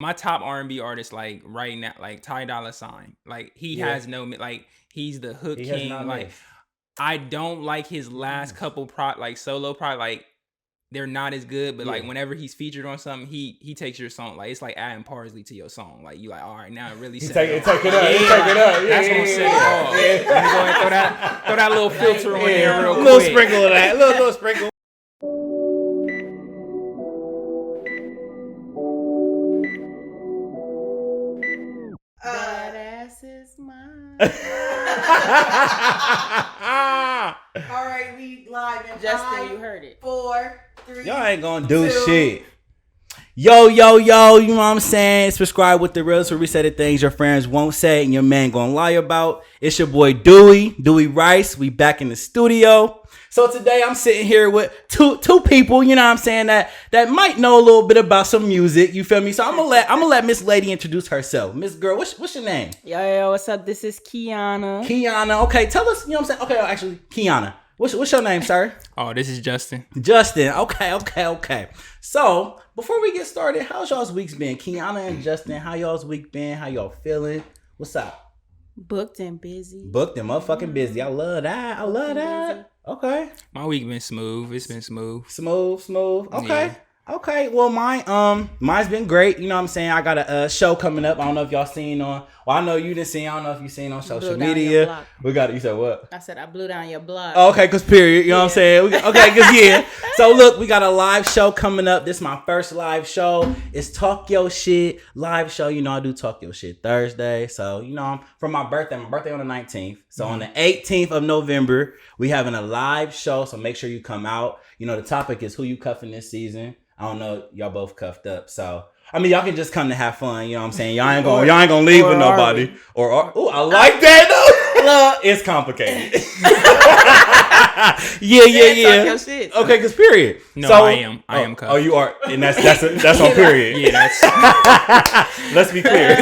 my top R&B artist, like right now, like Ty Dolla $ign. Like he has no like he's the hook king. Like I don't like his last couple solo like they're not as good, but like whenever he's featured on something, he takes your song. Like it's like adding parsley to your song. Like you like, all right, now it really set it off. Take it up. That's gonna set it off. Let me go ahead and throw that little filter on there real quick. Little sprinkle of that. Little sprinkle. That ass is mine. All right, we live in Justin, you heard it. 4, 3. Y'all ain't gonna do shit. Yo, you know what I'm saying? Subscribe with the reels where we say the things your friends won't say and your man gonna lie about. It's your boy Dewey Rice. We back in the studio. So today I'm sitting here with two people, you know what I'm saying, that might know a little bit about some music, you feel me? So I'm gonna let Miss Lady introduce herself. Miss Girl, what's your name? Yo, what's up? This is Kiana. Kiana, okay, tell us, you know what I'm saying? Okay, actually, Kiana. What's your name, sir? Oh, this is Justin. Justin. Okay. So, before we get started, how's y'all's weeks been? Kiana and Justin, how y'all's week been? How y'all feeling? What's up? Booked and busy. Booked and motherfucking busy. I love that. Busy. Okay. My week been smooth. It's been smooth. Smooth. Okay. Yeah. Okay, well, mine's been great. You know what I'm saying? I got a show coming up. I don't know if y'all seen on. Well, I know you didn't see. I don't know if you seen on social media. We got it. You said what? I said I blew down your block. Oh, okay, cause period. You know what I'm saying? Okay, cause yeah. So look, we got a live show coming up. This is my first live show. It's Talk Your Shit live show. You know I do Talk Your Shit Thursday. So you know from my birthday on the 19th. So on the 18th of November, we having a live show. So make sure you come out. You know the topic is who you cuffing this season. I don't know, y'all both cuffed up, so I mean y'all can just come to have fun, you know what I'm saying? Y'all ain't gonna leave with nobody. Or I like that though. Look, it's complicated. yeah. Talk your shit. Okay, cause period. No, so, I am cuffed. Oh, you are, and that's on period. Yeah, that's. Let's be clear.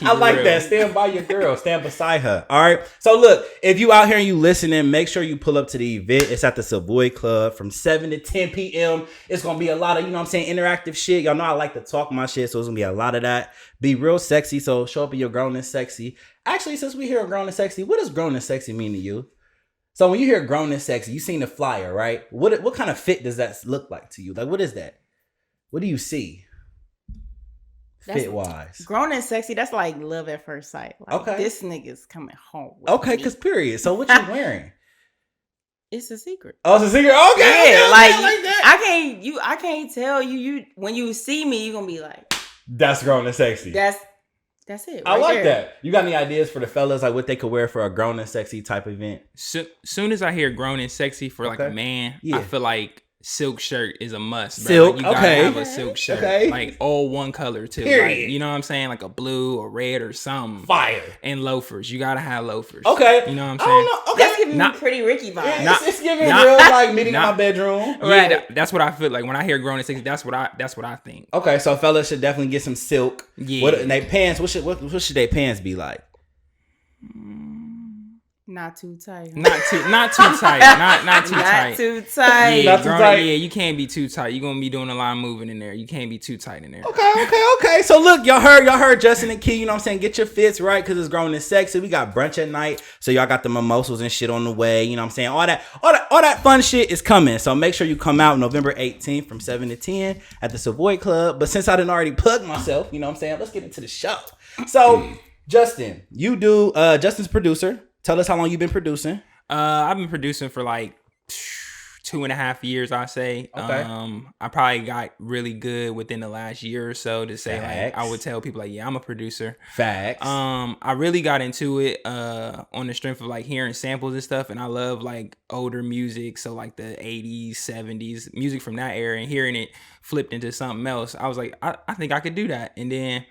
I like that. Stand by your girl. Stand beside her. All right. So look, if you out here and you listening, make sure you pull up to the event. It's at the Savoy Club from 7 to 10 p.m. It's going to be a lot of, you know what I'm saying, interactive shit. Y'all know I like to talk my shit, so it's going to be a lot of that. Be real sexy, so show up in your grown and sexy. Actually, since we hear grown and sexy, what does grown and sexy mean to you? So when you hear grown and sexy, you seen the flyer, right? What kind of fit does that look like to you? Like, what is that? What do you see? Fit wise, grown and sexy. That's like love at first sight. Like, okay, this nigga's coming home. Okay, because period. So what you wearing? It's a secret. Oh, it's a secret. Okay, yeah, okay, like that. I can't tell you. When you see me, you gonna be like, that's grown and sexy. That's it. Right I like there. that. You got any ideas for the fellas, like what they could wear for a grown and sexy type event? Soon as I hear grown and sexy for like a man, I feel like silk shirt is a must, bro. Silk, like you gotta have a silk shirt, like all one color too. Like, you know what I'm saying, like a blue or red or something. Fire. And loafers, you gotta have loafers. Okay, you know what I'm saying. I don't know. Okay, that's giving me Pretty Ricky vibes. It's giving real like meeting in my bedroom. Right, yeah, that's what I feel like when I hear grown and sexy. That's what I think. Okay, so fellas should definitely get some silk. Yeah. What they pants? What should their pants be like? Not too tight. Not too tight. Not too tight. Not too tight. Yeah, not too tight. Yeah, you can't be too tight. You're gonna be doing a lot of moving in there. You can't be too tight in there. Okay. So look, y'all heard Justin and Key, you know what I'm saying? Get your fits right because it's grown and sexy. We got brunch at night. So y'all got the mimosas and shit on the way. You know what I'm saying? All that fun shit is coming. So make sure you come out November 18th from 7 to 10 at the Savoy Club. But since I didn't already plug myself, you know what I'm saying? Let's get into the show. So Justin, you do Justin's producer. Tell us how long you've been producing. I've been producing for like 2.5 years, I say. Okay. I probably got really good within the last year or so to say Facts. like I would tell people like, yeah, I'm a producer. Facts. I really got into it on the strength of like hearing samples and stuff, and I love like older music, so like the 80s, 70s music from that era, and hearing it flipped into something else. I was like, I think I could do that, and then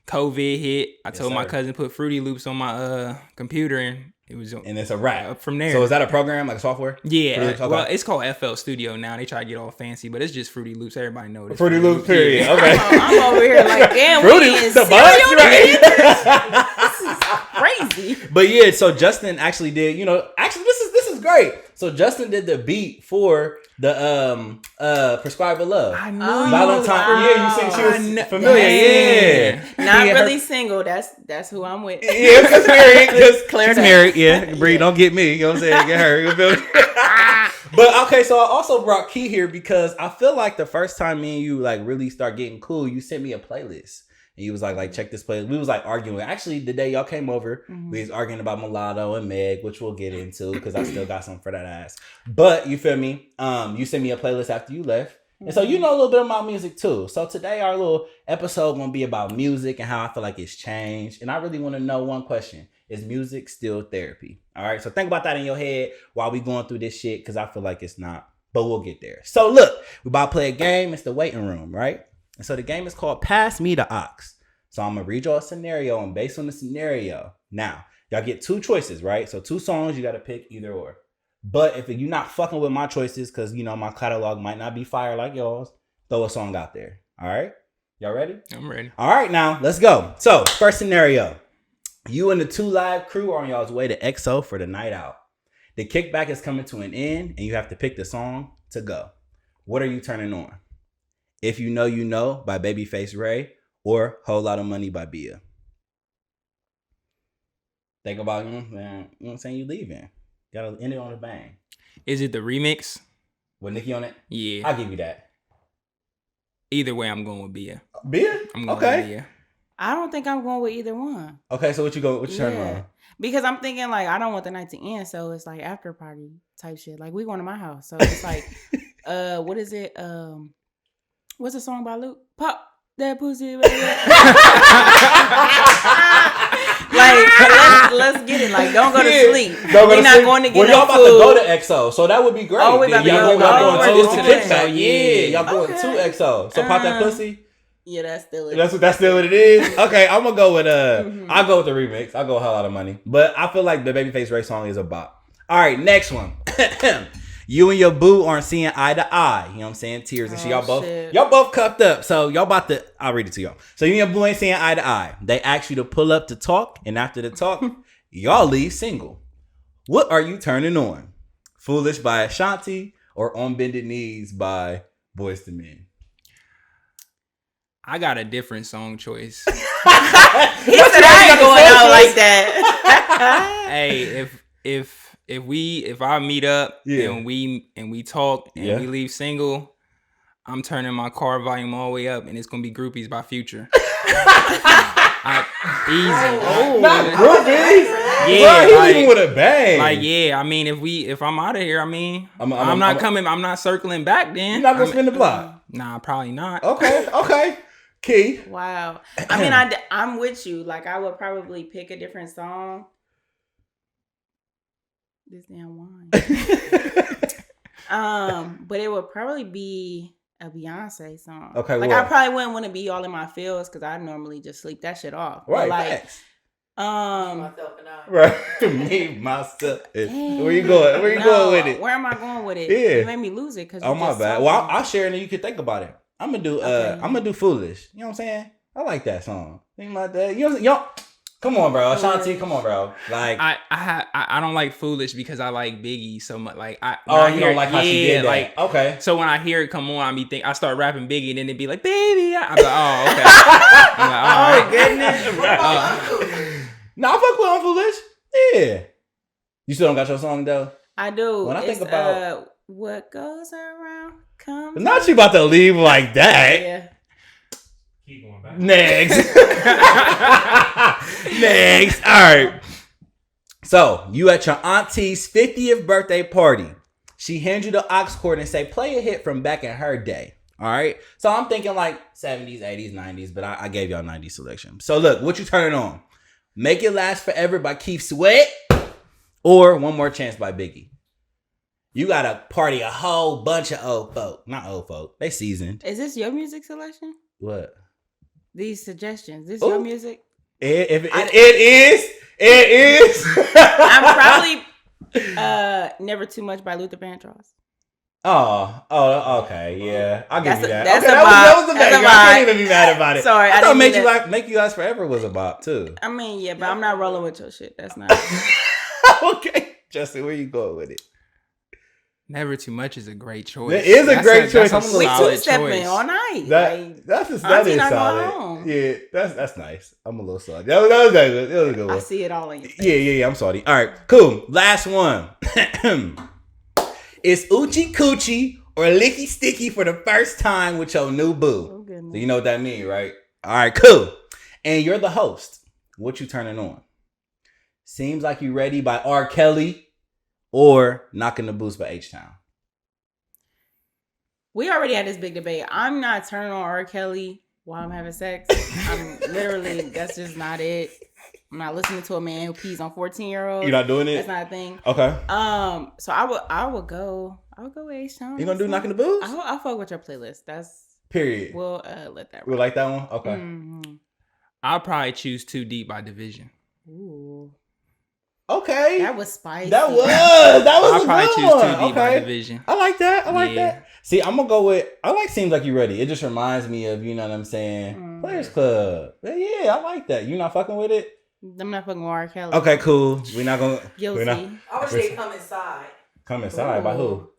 COVID hit. I told my cousin put Fruity Loops on my computer, and it was, and it's a wrap from there. So is that a program, like software? Yeah. Okay. Well, it's called FL Studio now. They try to get all fancy, but it's just Fruity Loops. Everybody knows this. Fruity Loops, period. Okay. I'm over here like, damn, Fruity Loops, the bugs, right? This is crazy. But yeah, so Justin actually did, you know, actually this is great. So Justin did the beat for the Prescribe Love. I knew Valentine. wow. Yeah, you said she was familiar. Yeah. Not Yeah, really single. That's who I'm with. Yeah, because married. Because Clear she's that. married. Yeah, Bree, don't get me. You know what I'm saying? Get her. You feel me? But okay, so I also brought Key here because I feel like the first time me and you like really start getting cool, you sent me a playlist. And you was like, check this playlist. We was like arguing. Actually, the day y'all came over, we was arguing about Mulatto and Meg, which we'll get into because I still got something for that ass. But you feel me? You sent me a playlist after you left. And so you know a little bit about music too. So today our little episode gonna be about music and how I feel like it's changed. And I really want to know one question. Is music still therapy? All right. So think about that in your head while we going through this shit because I feel like it's not. But we'll get there. So look, we about to play a game. It's the waiting room, right? And so the game is called Pass Me the Ox. So I'm going to read y'all a scenario and based on the scenario. Now, y'all get two choices, right? So 2 songs, you got to pick either or. But if you're not fucking with my choices because, you know, my catalog might not be fire like y'all's, throw a song out there. All right? Y'all ready? I'm ready. All right, now let's go. So first scenario. You and the 2 live crew are on y'all's way to XO for the night out. The kickback is coming to an end and you have to pick the song to go. What are you turning on? If You Know You Know by Babyface Ray or Whole Lot of Money by Bia. Think about, man, you know what I'm saying? You leaving. Gotta end it on a bang. Is it the remix? With Nicki on it? Yeah. I'll give you that. Either way, I'm going with Bia. Bia? I'm going Okay. with Bia. I don't think I'm going with either one. Okay, so what you turning on? Because I'm thinking like I don't want the night to end, so it's like after party type shit. Like we going to my house, so it's like, what is it? What's the song by Luke? Pop that pussy. Like let's get it. Like don't go to sleep. We're not going to get no y'all about food. to go to EXO, so that would be great. Oh, we about to y'all go. going to okay. kickback. Yeah, y'all going Okay. to EXO. So pop that pussy. Yeah, that's still it. That's still what it is. Okay, I'm gonna go with I'll go with the remix. I'll go with Hell Lot of Money. But I feel like the Babyface Ray song is a bop. All right, next one. You and your boo aren't seeing eye to eye. You know what I'm saying? Tears and shit. Y'all both cuffed up. So y'all about to, I'll read it to y'all. So you and your boo ain't seeing eye to eye. They ask you to pull up to talk, and after the talk, y'all leave single. What are you turning on? Foolish by Ashanti or On Bended Knees by Boyz II Men? I got a different song choice. He said I ain't going out like that. Hey, if I meet up and we talk and we leave single, I'm turning my car volume all the way up and it's gonna be Groupies by Future. Easy. Not Groupies. Yeah, bro, like, leaving with a bang. Like, yeah, I mean, if I'm out of here, I mean, I'm not circling back then. You're not gonna spin the block. Nah, probably not. Okay. Key. Wow. I mean, I'm with you. Like, I would probably pick a different song. This damn wine. But it would probably be a Beyonce song. Okay, like well, I probably wouldn't want to be all in my feels because I normally just sleep that shit off. Right. But like, facts. Myself and I. Right. Me, myself. Where you going? Where you going with it? Where am I going with it? Yeah. You made me lose it because. Oh my bad. Well, I'll share it and you can think about it. I'm gonna do. Okay. I'm gonna do Foolish. You know what I'm saying? I like that song. Think about that. You know, y'all. Come on, bro. Ashanti, come on, bro. Like I don't like Foolish because I like Biggie so much. Like you don't like how she did that. Like, okay. So when I hear it come on, I start rapping Biggie, and then it'd be like, baby. I'm like, oh, okay. I'm like, all right. Goodness. Nah, I fuck with on Foolish. Yeah. You still don't got your song though? I do. When I think about what goes around comes. Not you about to leave like that. Yeah. Keep going back. Next. Next. All right. So you at your auntie's 50th birthday party. She hands you the aux cord and say, play a hit from back in her day. All right. So I'm thinking like 70s, 80s, 90s, but I gave y'all 90s selection. So look, what you turning on? Make It Last Forever by Keith Sweat or One More Chance by Biggie. You got to party a whole bunch of old folk. Not old folk. They seasoned. Is this your music selection? What? These suggestions. This Ooh. your music? It is. I'm probably Never Too Much by Luther Vandross. Oh, okay, yeah, I'll give you that. That's okay, a that was bop. the That's banger. a I can't bop. even be mad about it. Sorry, I I thought didn't Make You Last Forever was a bop too. I mean, yeah, but I'm not rolling with your shit. That's not. Okay, Justin, where you going with it? Never too much is a great choice. It is a great choice. We two-stepping all night. That is solid. Yeah, that's nice. I'm a little salty. That was good. That was a good one. I see it all in you. Yeah. I'm salty. All right, cool. Last one. It's Oochie Coochie or Licky Sticky for the first time with your new boo. Oh, so you know what that means, right? All right, cool. And you're the host. What you turning on? Seems Like You Ready by R. Kelly or Knocking the Boots by H-Town? We already had this big debate. I'm not turning on R. Kelly while I'm having sex. I'm literally, that's just not it. I'm not listening to a man who pees on 14-year-olds. You're not doing it? That's not a thing. Okay. So I would go with H-Town. You gonna do Knocking the Boots? I'll fuck with your playlist. That's period. We'll let that. We'll like that one. Okay. Mm-hmm. I'll probably choose Too Deep by Division. Ooh. Okay. That was spicy. That was I'll probably choose Too Deep by Division. I like that. That. See, I'm gonna go with. I like Seems Like You Ready. It just reminds me of, you know what I'm saying, Players Club. Yeah, I like that. You not fucking with it? I'm not fucking with R. Kelly. Okay, cool. We're not gonna. Guilty. I would say Come Inside. Come Inside by who?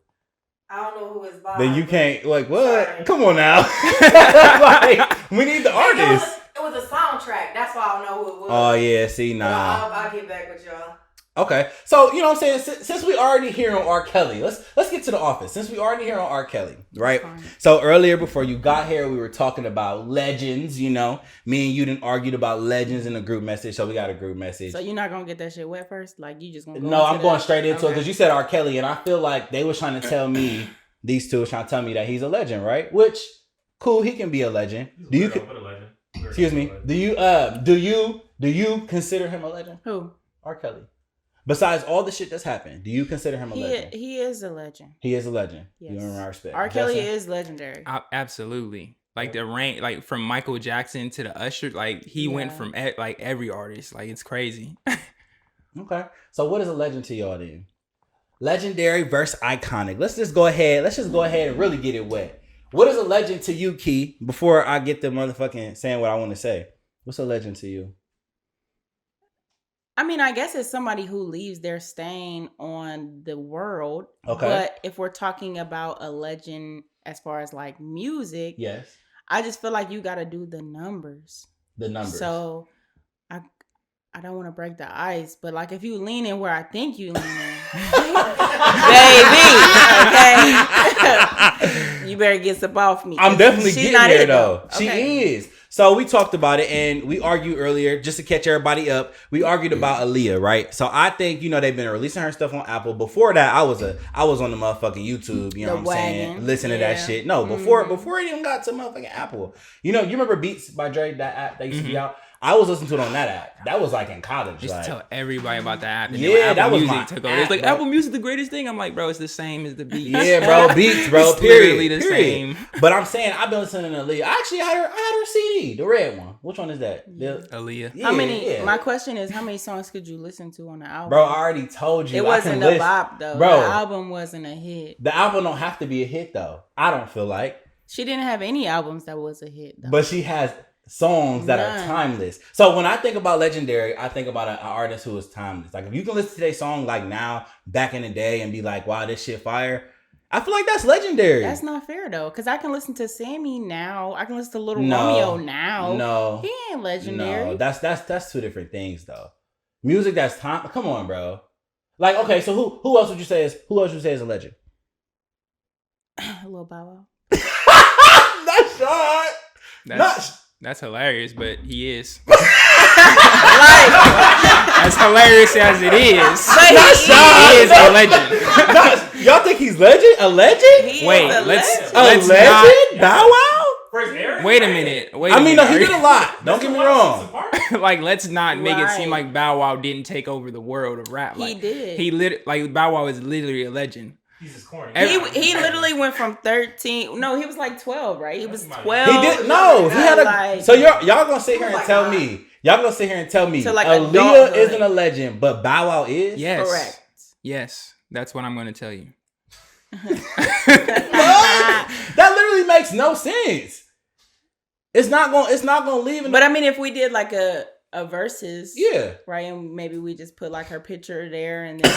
I don't know who is by. Then you can't like what? Sorry. Come on now. Like, we need the artist. It was a soundtrack. That's why I don't know who it was. Oh yeah, see nah. I'll get back with y'all. Okay, so you know what I'm saying. Since we already here on R. Kelly, let's get to the office. Since we already here on R. Kelly, right? So earlier before you got here, we were talking about legends. You know, me and you didn't argued about legends in a group message, so we got a group message. So you're not gonna get that shit wet first? Like you just gonna? Go no, I'm going straight into it okay. because you said R. Kelly, and I feel like they was trying to tell me these two was trying to tell me that he's a legend, right? Which cool, he can be a legend. Do you? Excuse me. Do you consider him a legend? Who? R. Kelly. Besides all the shit that's happened, do you consider him a legend? He is a legend. He is a legend. Yes. You earn my respect. R. Kelly is legendary. Absolutely. Like the rank, like from Michael Jackson to the Usher, like he went from like every artist. Like it's crazy. Okay. So what is a legend to y'all then? Legendary versus iconic. Let's just go ahead and really get it wet. What is a legend to you, Key? Before I get the motherfucking saying what I want to say. What's a legend to you? I mean, I guess it's somebody who leaves their stain on the world. Okay. But if we're talking about a legend as far as like music, yes, I just feel like you got to do the numbers. The numbers. So I don't want to break the ice, but like if you lean in where I think you lean in, baby, okay, you better get some off me. I'm definitely getting there though. Okay. She is. So we talked about it and we argued earlier, just to catch everybody up. We argued about Aaliyah, right? So I think, you know, they've been releasing her stuff on Apple. Before that, I was on the motherfucking YouTube, you know what I'm saying? Listening to that shit. No, before it even got to motherfucking Apple. You know, you remember Beats by Dre, that app that used to be out? I was listening to it on that app. That was like in college. Just like, tell everybody about the app. And yeah, Apple that was Music my took over. app, It's like bro. Apple Music the greatest thing. I'm like, bro, it's the same as the Beats. Yeah, bro, Beats, bro. It's period. literally the same. But I'm saying I've been listening to Aaliyah. I actually had her CD, the red one. Which one is that? Aaliyah. Yeah, How many? yeah. My question is, how many songs could you listen to on the album? Bro, I already told you. It wasn't a bop though. Bro, the album wasn't a hit. The album don't have to be a hit though. I don't feel like. She didn't have any albums that was a hit though. But she has songs that are timeless. So when I think about legendary, I think about an artist who is timeless. Like if you can listen to their song like now, back in the day, and be like, wow, this shit fire. I feel like that's legendary. That's not fair though, because I can listen to Sammy now. I can listen to Little Romeo now. No, he ain't legendary. No, that's two different things though. Music that's time. Come on, bro. Like okay, so who else would you say is a legend? Lil Bow Wow. That's short. That's hilarious, but he is. As hilarious as it is, he is a legend. Y'all think he's legend? A legend? Wait, let's legend? Not, Bow Wow? Wait a minute. I mean, no, he did a lot. Don't get me wrong. Like, let's not make it seem like Bow Wow didn't take over the world of rap. Like, he did. Like Bow Wow is literally a legend. He's just corny. He literally went from 13. No, he was like 12, right? He was 12. He did no. He had a. Like, so y'all gonna sit here and tell me. Y'all gonna sit here and tell me So like Aaliyah isn't a legend, but Bow Wow is. Yes. Correct. Yes, that's what I'm gonna tell you. What? That literally makes no sense. It's not gonna leave. But I mean, if we did like a a versus. Yeah. Right, and maybe we just put like her picture there and then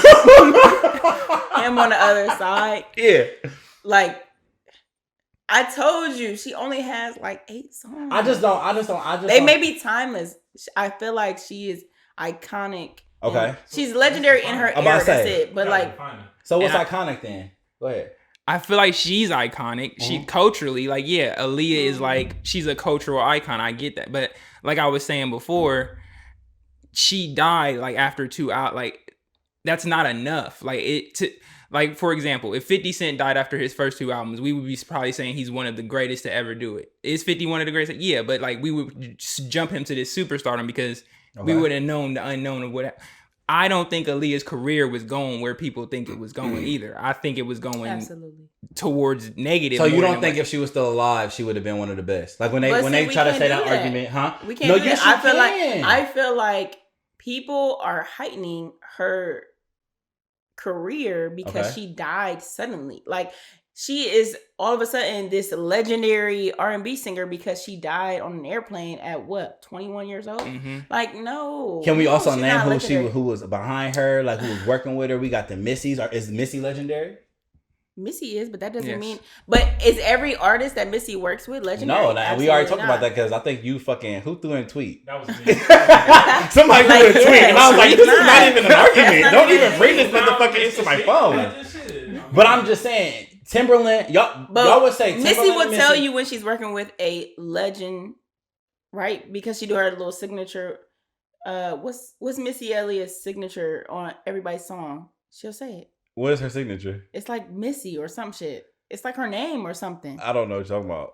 him on the other side. Yeah. Like I told you, she only has like 8 songs. I just don't. They may be timeless. I feel like she is iconic. Okay. She's legendary in her era. That's it. But like, so what's iconic then? Go ahead. I feel like she's iconic. She culturally, like, yeah, Aaliyah is like, she's a cultural icon. I get that. But like I was saying before, she died like after 2 out. Like, that's not enough. Like, for example, if 50 Cent died after his first 2 albums, we would be probably saying he's one of the greatest to ever do it. Is 50 one of the greatest? Yeah, but like we would just jump him to this superstardom because we would have known the unknown of what. I don't think Aaliyah's career was going where people think it was going either. I think it was going towards negative. So you don't think if she was still alive, she would have been one of the best? Like when they try to say that argument, huh? We can't do that. I feel like people are heightening her career because she died suddenly. Like she is all of a sudden this legendary R&B singer because she died on an airplane at what, 21 years old? Mm-hmm. Like no. Can we also name who was behind her, like who was working with her? We got the Missies. Is Missy legendary? Missy is, but that doesn't mean. But is every artist that Missy works with legendary? No, nah, we already talked about that because I think you who threw in a tweet? That was me. Somebody threw in a tweet, and I was like, "This is not even an argument. Don't even bring this motherfucker into my phone." But I'm just saying, Timberland, y'all would say Missy will tell you when she's working with a legend, right? Because she do her little signature. What's Missy Elliott's signature on everybody's song? She'll say it. What is her signature? It's like Missy or some shit. It's like her name or something. I don't know what you're talking about.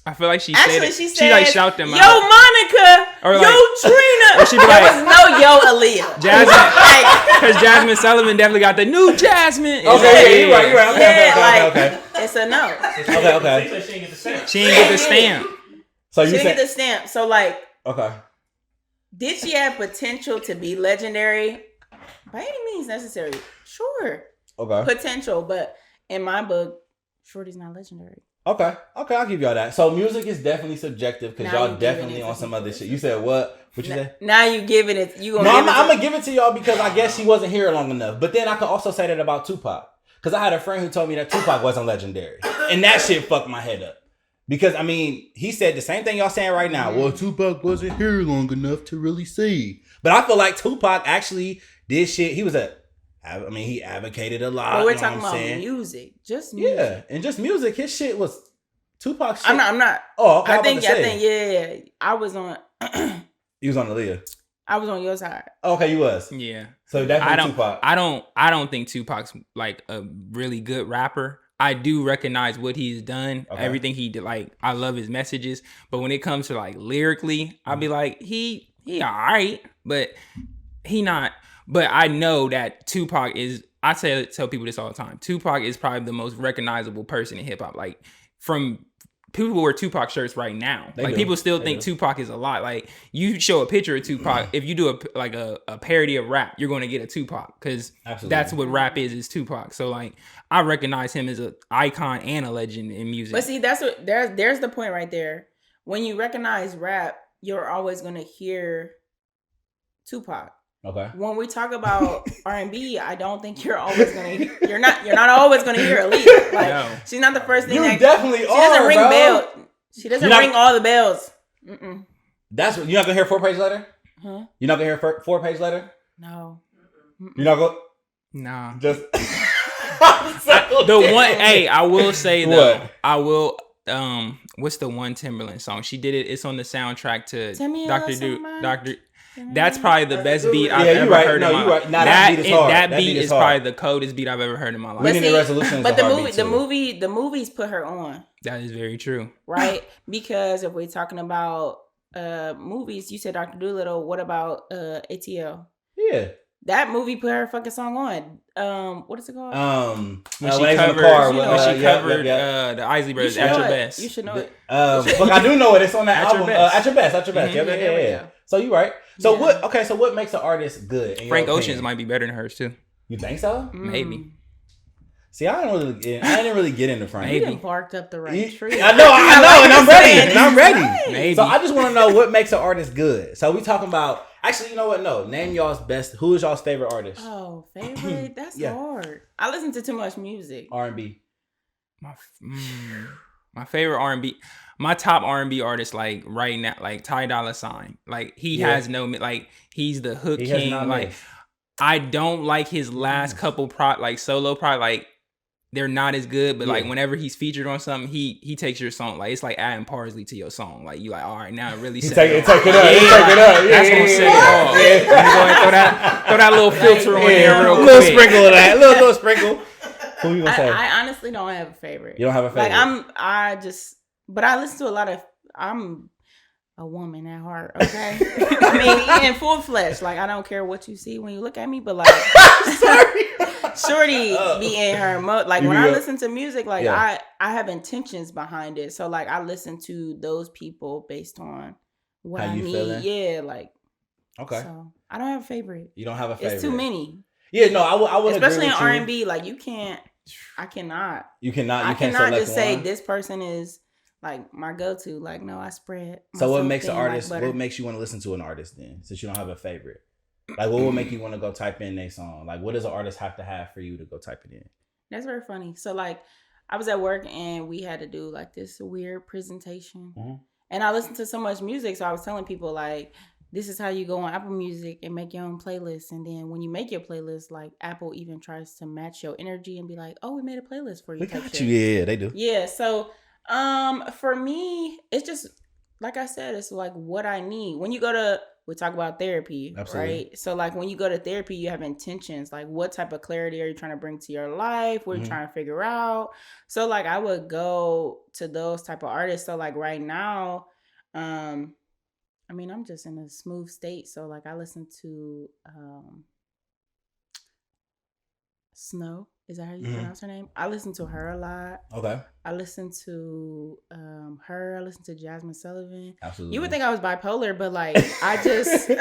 I feel like she says, like shout them yo, out. Yo, Monica. Or like, yo, Trina. Or she be like, there was no yo, Aaliyah. Jasmine. Because Jasmine Sullivan definitely got the new Jasmine. Okay, you're right. Okay. It's a no. Okay. She didn't get the stamp. So she didn't get the stamp. So like, okay. Did she have potential to be legendary? By any means necessary. Sure. Okay. Potential, but in my book, Shorty's not legendary. Okay, I'll give y'all that. So music is definitely subjective because y'all definitely on some other shit. You said what? What you say? Now you giving it. I'm gonna give it to y'all because I guess she wasn't here long enough. But then I could also say that about Tupac because I had a friend who told me that Tupac wasn't legendary, and that shit fucked my head up. Because I mean, he said the same thing y'all saying right now. Well, Tupac wasn't here long enough to really see. But I feel like Tupac actually did shit. He advocated a lot. But we're talking about music. Just music. Yeah, and just music. His shit was Tupac shit. I'm not. Oh, okay. I think, yeah. I was on. You was on Aaliyah. I was on your side. Okay, you was. Yeah. So definitely Tupac. I don't think Tupac's like a really good rapper. I do recognize what he's done, everything he did. Like, I love his messages, but when it comes to like lyrically, I'll be like, he all right, but he not. But I know that Tupac is. I tell people this all the time. Tupac is probably the most recognizable person in hip hop. Like, from people who wear Tupac shirts right now. People still think Tupac is a lot. Like, you show a picture of Tupac, if you do a parody of rap, you're going to get a Tupac because that's what rap is Tupac. So like, I recognize him as an icon and a legend in music. But see, that's what there's the point right there. When you recognize rap, you're always going to hear Tupac. Okay. When we talk about R&B, I don't think you're always gonna. You're not always gonna hear Aaliyah. Like, no. She's not the first thing. You definitely are. She doesn't ring bells. She doesn't ring all the bells. Mm-mm. That's what you're not gonna hear 4-page letter. Huh? You're not gonna hear 4-page letter. No. You're not gonna. Nah. Just the one. Hey, I will say though. What? I will. What's the one Timberland song? She did it. It's on the soundtrack to Dr. That's probably the best beat I've ever heard in my life. That beat is hard. That beat is probably the coldest beat I've ever heard in my life. But the movies put her on. That is very true. Right? Because if we're talking about movies, you said Dr. Dolittle. What about ATL? Yeah. That movie put her fucking song on. What is it called? When she covered the Isley Brothers at your best. You should know it. Look, I do know it. It's on that album. At your best. Mm-hmm. Yeah. So you right. So what? Okay. So what makes an artist good? Frank Ocean's might be better than hers too. You think so? Maybe. See, I didn't really get into Frank. Maybe barked up the right tree. I know, and I'm ready. Maybe. So I just want to know what makes an artist good. So we talking about Actually, you know what? No, name y'all's best. Who is y'all's favorite artist? Oh, favorite? That's Yeah. hard. I listen to too much music. R&B. My favorite R&B, my top R&B artist, like right now, like Ty Dolla $ign. Like he has no, like he's the hook king. Like missed. I don't like his last couple solo like they're not as good, but like whenever he's featured on something, he takes your song. Like it's like adding parsley to your song. Like you like, all right, now it really set it Take it up. That's gonna set it off. Let me go ahead and throw that little filter on there real quick. Little sprinkle of that. Little sprinkle. Who you gonna say? I honestly don't have a favorite. You don't have a favorite? Like but I listen to a lot of, I'm a woman at heart, okay? I mean, in full flesh. Like, I don't care what you see when you look at me, but like, sorry. Shorty be in her mode. Like, when I listen to music, like, I have intentions behind it. So, like, I listen to those people based on what I need. Feeling? Yeah, like. Okay. So, I don't have a favorite. You don't have a favorite? It's too many. Yeah, no, I would especially agree with in R&B, like, I cannot. You cannot. I cannot just say this person is like my go-to. Like, no, I spread. So what makes an artist? What makes you want to listen to an artist then? Since you don't have a favorite, like what would make you want to go type in their song? Like, what does an artist have to have for you to go type it in? That's very funny. So like, I was at work and we had to do like this weird presentation, and I listened to so much music. So I was telling people like, this is how you go on Apple Music and make your own playlist. And then when you make your playlist, like Apple even tries to match your energy and be like, oh, we made a playlist for you. We got you. Yeah, they do. Yeah. So for me, it's just, like I said, it's like what I need. When you go to, we talk about therapy, absolutely, right? So like when you go to therapy, you have intentions. Like what type of clarity are you trying to bring to your life? What are you trying to figure out? So like I would go to those type of artists. So like right now, I mean, I'm just in a smooth state. So, like, I listen to Snow. Is that how you pronounce her name? I listen to her a lot. Okay. I listen to her. I listen to Jasmine Sullivan. Absolutely. You would think I was bipolar, but, like, I just,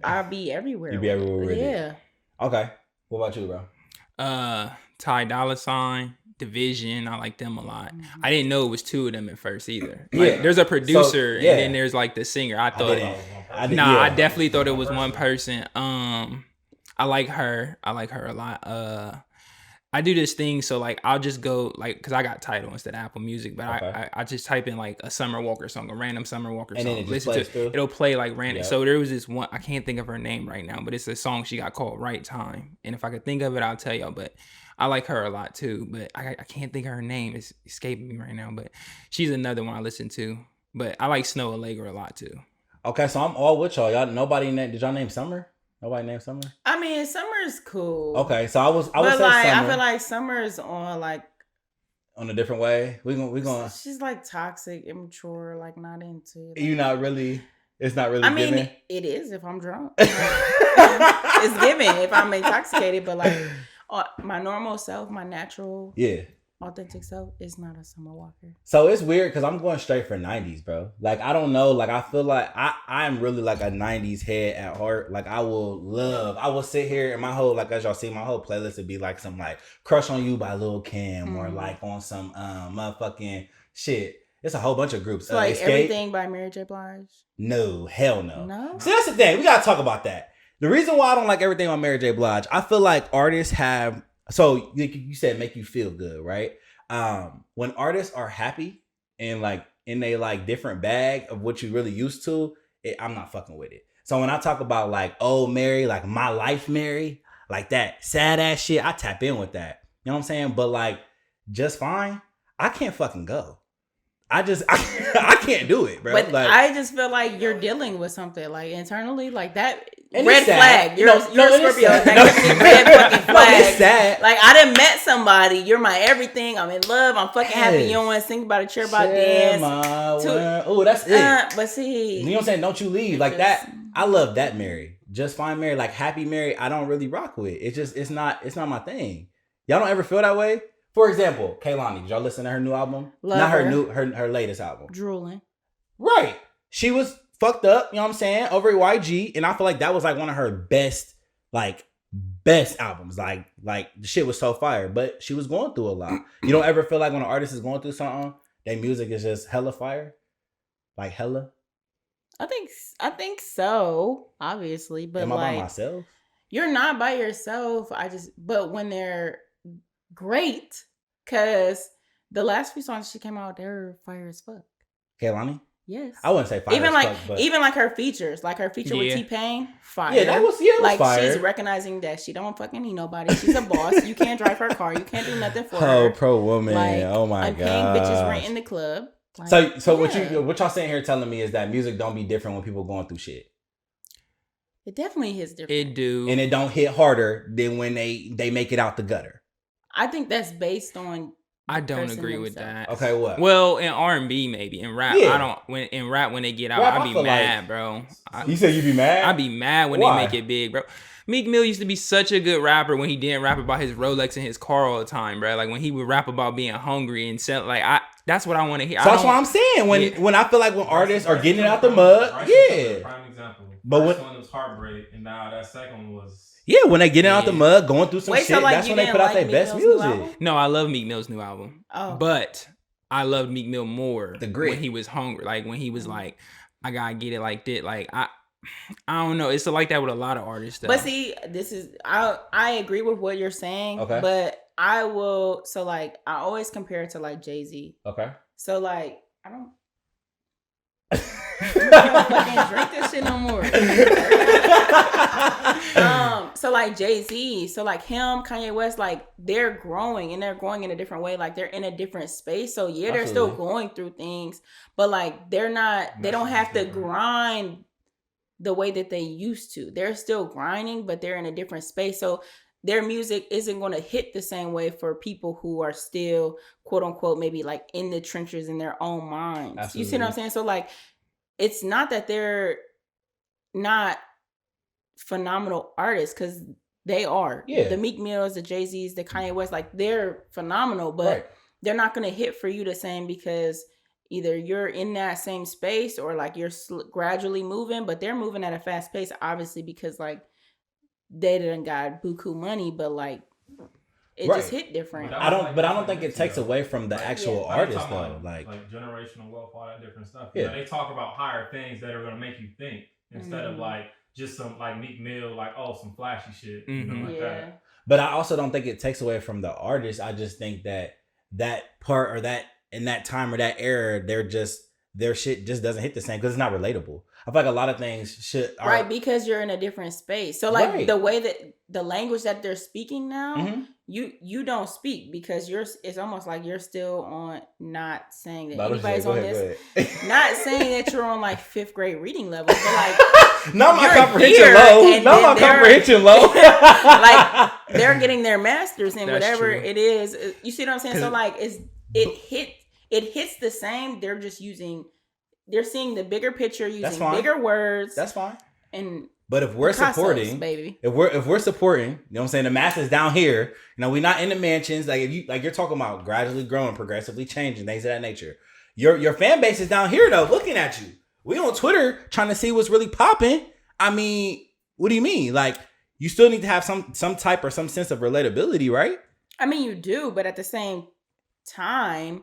I'll be everywhere. You be everywhere with it. Yeah. Okay. What about you, bro? Ty Dolla $ign. Division, I like them a lot. I didn't know it was two of them at first either. Like, there's a producer and then there's like the singer. I definitely thought it was one person. I like her a lot. I do this thing, so like I'll just go like, because I got Tidal instead of Apple Music, but I just type in like a Summer Walker song, a random Summer Walker song. And then it just it'll play like random. So there was this one, I can't think of her name right now, but it's a song she got called Right Time. And if I could think of it, I'll tell y'all. But I like her a lot too, but I can't think of her name. It's escaping me right now, but she's another one I listen to. But I like Snow Allegra a lot too. Okay, so I'm all with y'all. Did y'all name Summer? Nobody named Summer? I mean, Summer is cool. Okay, so I would say like, Summer. I feel like Summer is on a different way. We going. She's like toxic, immature, like not into. Like, you not really. It's not really. I mean, giving. It is if I'm drunk. It's giving if I'm intoxicated, but like my normal self, my natural, authentic self is not a Summer Walker. So it's weird because I'm going straight for 90s, bro. Like, I don't know. Like, I feel like I'm really like a 90s head at heart. Like, I will sit here and my whole, like, as y'all see, my whole playlist would be like some like Crush on You by Lil Kim or like on some motherfucking shit. It's a whole bunch of groups. So like Escape. Everything by Mary J. Blige? No, hell no. No? See, that's the thing. We got to talk about that. The reason why I don't like everything on Mary J. Blige, I feel like artists have, so you said make you feel good, right? When artists are happy and like in a like different bag of what you really used to, I'm not fucking with it. So when I talk about like, oh, Mary, like My Life Mary, like that sad ass shit, I tap in with that. You know what I'm saying? But like, Just Fine, I can't fucking go. I can't do it, bro. But like, I just feel like you're dealing with something like internally, like that and red flag. You're a Scorpio. Red fucking flag. No, it's sad. Like I done met somebody. You're my everything. I'm in love. I'm fucking happy. You don't want to think about it, cheer about dance. Oh, that's it. But see, you know what I'm saying? Don't you leave like that. I love that Mary. Just Fine Mary, like Happy Mary. I don't really rock with. It's not my thing. Y'all don't ever feel that way. For example, Kehlani, did y'all listen to her new album? Love Not her. her latest album. Drooling. Right. She was fucked up, you know what I'm saying, over at YG. And I feel like that was like one of her best albums. Like the shit was so fire. But she was going through a lot. You don't ever feel like when an artist is going through something, their music is just hella fire? Like hella? I think so, obviously, but Am I by like myself? you're not by yourself. But when they're great, because the last few songs she came out, they're fire as fuck. Kehlani? Yes. I wouldn't say fire even as like fuck, but even like her features, like her feature with Yeah. T-Pain, fire. yeah, that was like fire. she's recognizing that she don't fucking need nobody. She's a boss. You can't drive her car. You can't do nothing for Oh, her. pro woman. Like, Oh my I'm god. paying bitches rent in the club. Like, So yeah. what y'all saying here telling me is that music don't be different when people going through shit. It definitely hits different. It do. And it don't hit harder than when they make it out the gutter. I think that's based on. I don't person agree with themselves. that. Okay, what? Well, in R&B maybe. In rap, Yeah. I don't. When they get out, Rap, I I be feel mad, like- bro. You said you be mad? I be mad when Why? they make it big, bro. Meek Mill used to be such a good rapper when he didn't rap about his Rolex and his car all the time, bro. Like when he would rap about being hungry and sell. Like that's what I want to hear. So that's what I'm saying. When I feel like when artists are getting it out the mud, yeah. Prime example. But First when- one was Heartbreak, and now that second one was. Yeah, when they getting out the Yeah. mud, going through some Wait, shit, so, like, that's you when they didn't put out like their Meek best Mill's new music. album? No, I love Meek Mill's new album. Oh. But I loved Meek Mill more The grit. when he was hungry. Like when he was like, I gotta get it like that. Like I don't know. It's like that with a lot of artists though. But see, I agree with what you're saying. Okay. But I will. So like, I always compare it to like Jay-Z. Okay. So like, I don't. I can't drink this shit no more. So like Jay-Z, so like him, Kanye West, like they're growing and they're growing in a different way. Like they're in a different space. So yeah, they're still Absolutely. going through things, but like they don't have to grind the way that they used to. They're still grinding, but they're in a different space. So their music isn't going to hit the same way for people who are still, quote unquote, maybe like in the trenches in their own minds. Absolutely. You see what I'm saying? So like, it's not that they're not phenomenal artists, because they are. Yeah. The Meek Mills, the Jay-Z's, the Kanye West, like they're phenomenal, but Right. they're not going to hit for you the same because either you're in that same space or like you're gradually moving, but they're moving at a fast pace, obviously, because like they done got buku money, but like it Right. just hit different. But I don't think it takes away from the actual Yeah. artist Talking though. about, Like generational wealth, all that different stuff. Yeah. You know, they talk about higher things that are gonna make you think instead of Mhm. like just some like Meek Mill, like some flashy shit. You Mhm. know, like Yeah. that. but I also don't think it takes away from the artist. I just think that part or that in that time or that era, their shit just doesn't hit the same because it's not relatable. I feel like a lot of things Right, because you're in a different space. So like Right. the way that the language that they're speaking now, Mhm. you don't speak because it's almost like you're still on, not saying that But I was anybody's just- on go this, ahead. not saying that you're on like 5th grade reading level, but like Not my You're comprehension here, low. and Not then my they're- comprehension low. like they're getting their masters in That's whatever true. it is. You see what I'm saying? So 'Cause- like it hits the same. They're seeing the bigger picture, using That's fine. bigger words. That's fine. And But if we're Picasso's, supporting, baby. if we're supporting, you know what I'm saying, the masses down here, we're not in the mansions. Like if you're talking about gradually growing, progressively changing, things of that nature. Your fan base is down here though, looking at you. We on Twitter trying to see what's really popping. I mean, what do you mean? Like you still need to have some type or some sense of relatability, right? I mean, you do, but at the same time,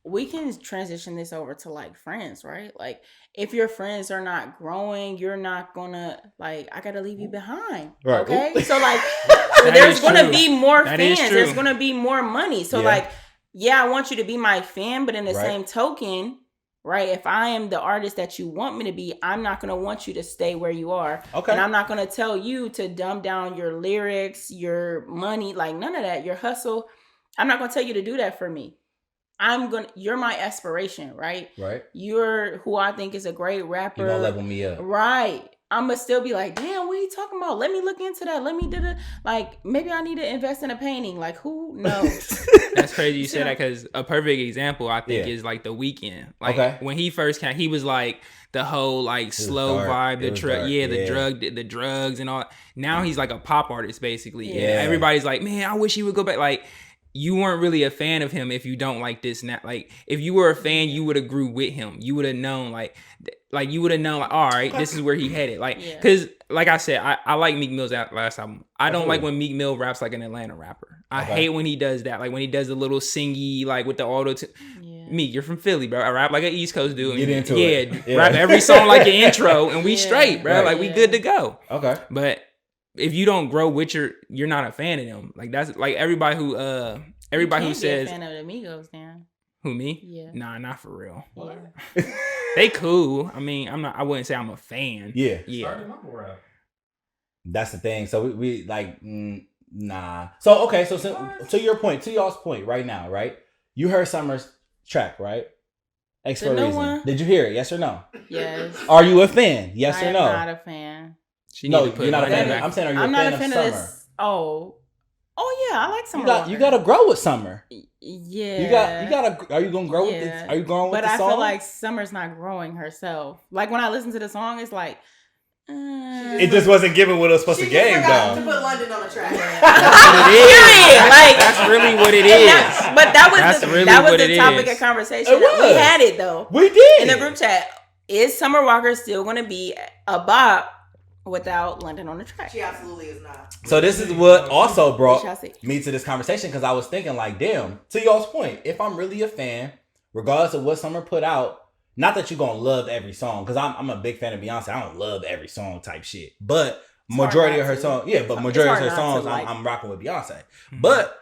we can transition this over to like friends, right? Like if your friends are not growing, you're not gonna like, I gotta leave you behind. Right. Okay. So like That there's is gonna true. be more That is fans. true. There's gonna be more money. So Yeah. like, yeah, I want you to be my fan, but in the Right. same token, right? If I am the artist that you want me to be, I'm not gonna want you to stay where you are. Okay. And I'm not gonna tell you to dumb down your lyrics, your money, like none of that, your hustle. I'm not gonna tell you to do that for me. You're my aspiration, right? Right. You're who I think is a great rapper. You gonna level me up. Right. I'm gonna still be like, damn, what are you talking about? Let me look into that. Let me do the, like, maybe I need to invest in a painting. Like, who knows? That's crazy you said that, because a perfect example I think Yeah. is like The Weeknd. Like Okay. when he first came, he was like the whole like was slow dark. vibe, It the was dark, the drugs and all. Now he's like a pop artist basically. Yeah. And everybody's like, man, I wish he would go back. Like you weren't really a fan of him if you don't like this now. Like if you were a fan, you would have grew with him. You would have known like you would have known like, all right, this is where he headed. Like Yeah. because like I said, I like Meek Mill's last album. I don't like Absolutely. when Meek Mill raps like an Atlanta rapper. I Okay. hate when he does that. Like when he does the little singy like with the auto tune. Yeah. Meek, you're from Philly, bro. I rap like an East Coast dude. Get into it. Rap every song like an intro, and we straight, bro. Right. Like we good to go. Okay. But if you don't grow with you're not a fan of them. Like that's like everybody who says be a fan of the Migos, then. Who, me? Yeah. Nah, not for real. Yeah. They cool. I mean, I wouldn't say I'm a fan. Yeah. Started mumble rap. That's the thing. So we like, nah. So, okay. So to your point, to y'all's point right now, right? You heard Summer's track, right? X for a reason. One? Did you hear it? Yes or no? Yes. Are you a fan? Yes or no? I'm not a fan. No, you're not a fan. I'm saying, are you I'm a fan not a fan of of Summer? this. Oh yeah, I like Summer. You gotta grow with Summer. Yeah. You gotta. Are you gonna grow with this? Are you growing with the song? But I feel like Summer's not growing herself. Like when I listen to the song, it's like. It just wasn't given what it was supposed to game, though. To put London on the track. That's what it is. Like that's really what it is. But that was the topic of conversation. We had it though. We did in the group chat. Is Summer Walker still going to be a bop without London on the track? She absolutely is not. So this is what also brought me to this conversation, because I was thinking like, damn, to y'all's point, if I'm really a fan, regardless of what Summer put out, not that you're gonna love every song, because I'm a big fan of Beyonce. I don't love every song type shit, but majority of her songs, majority of her songs, I'm rocking with Beyonce. Mm-hmm. But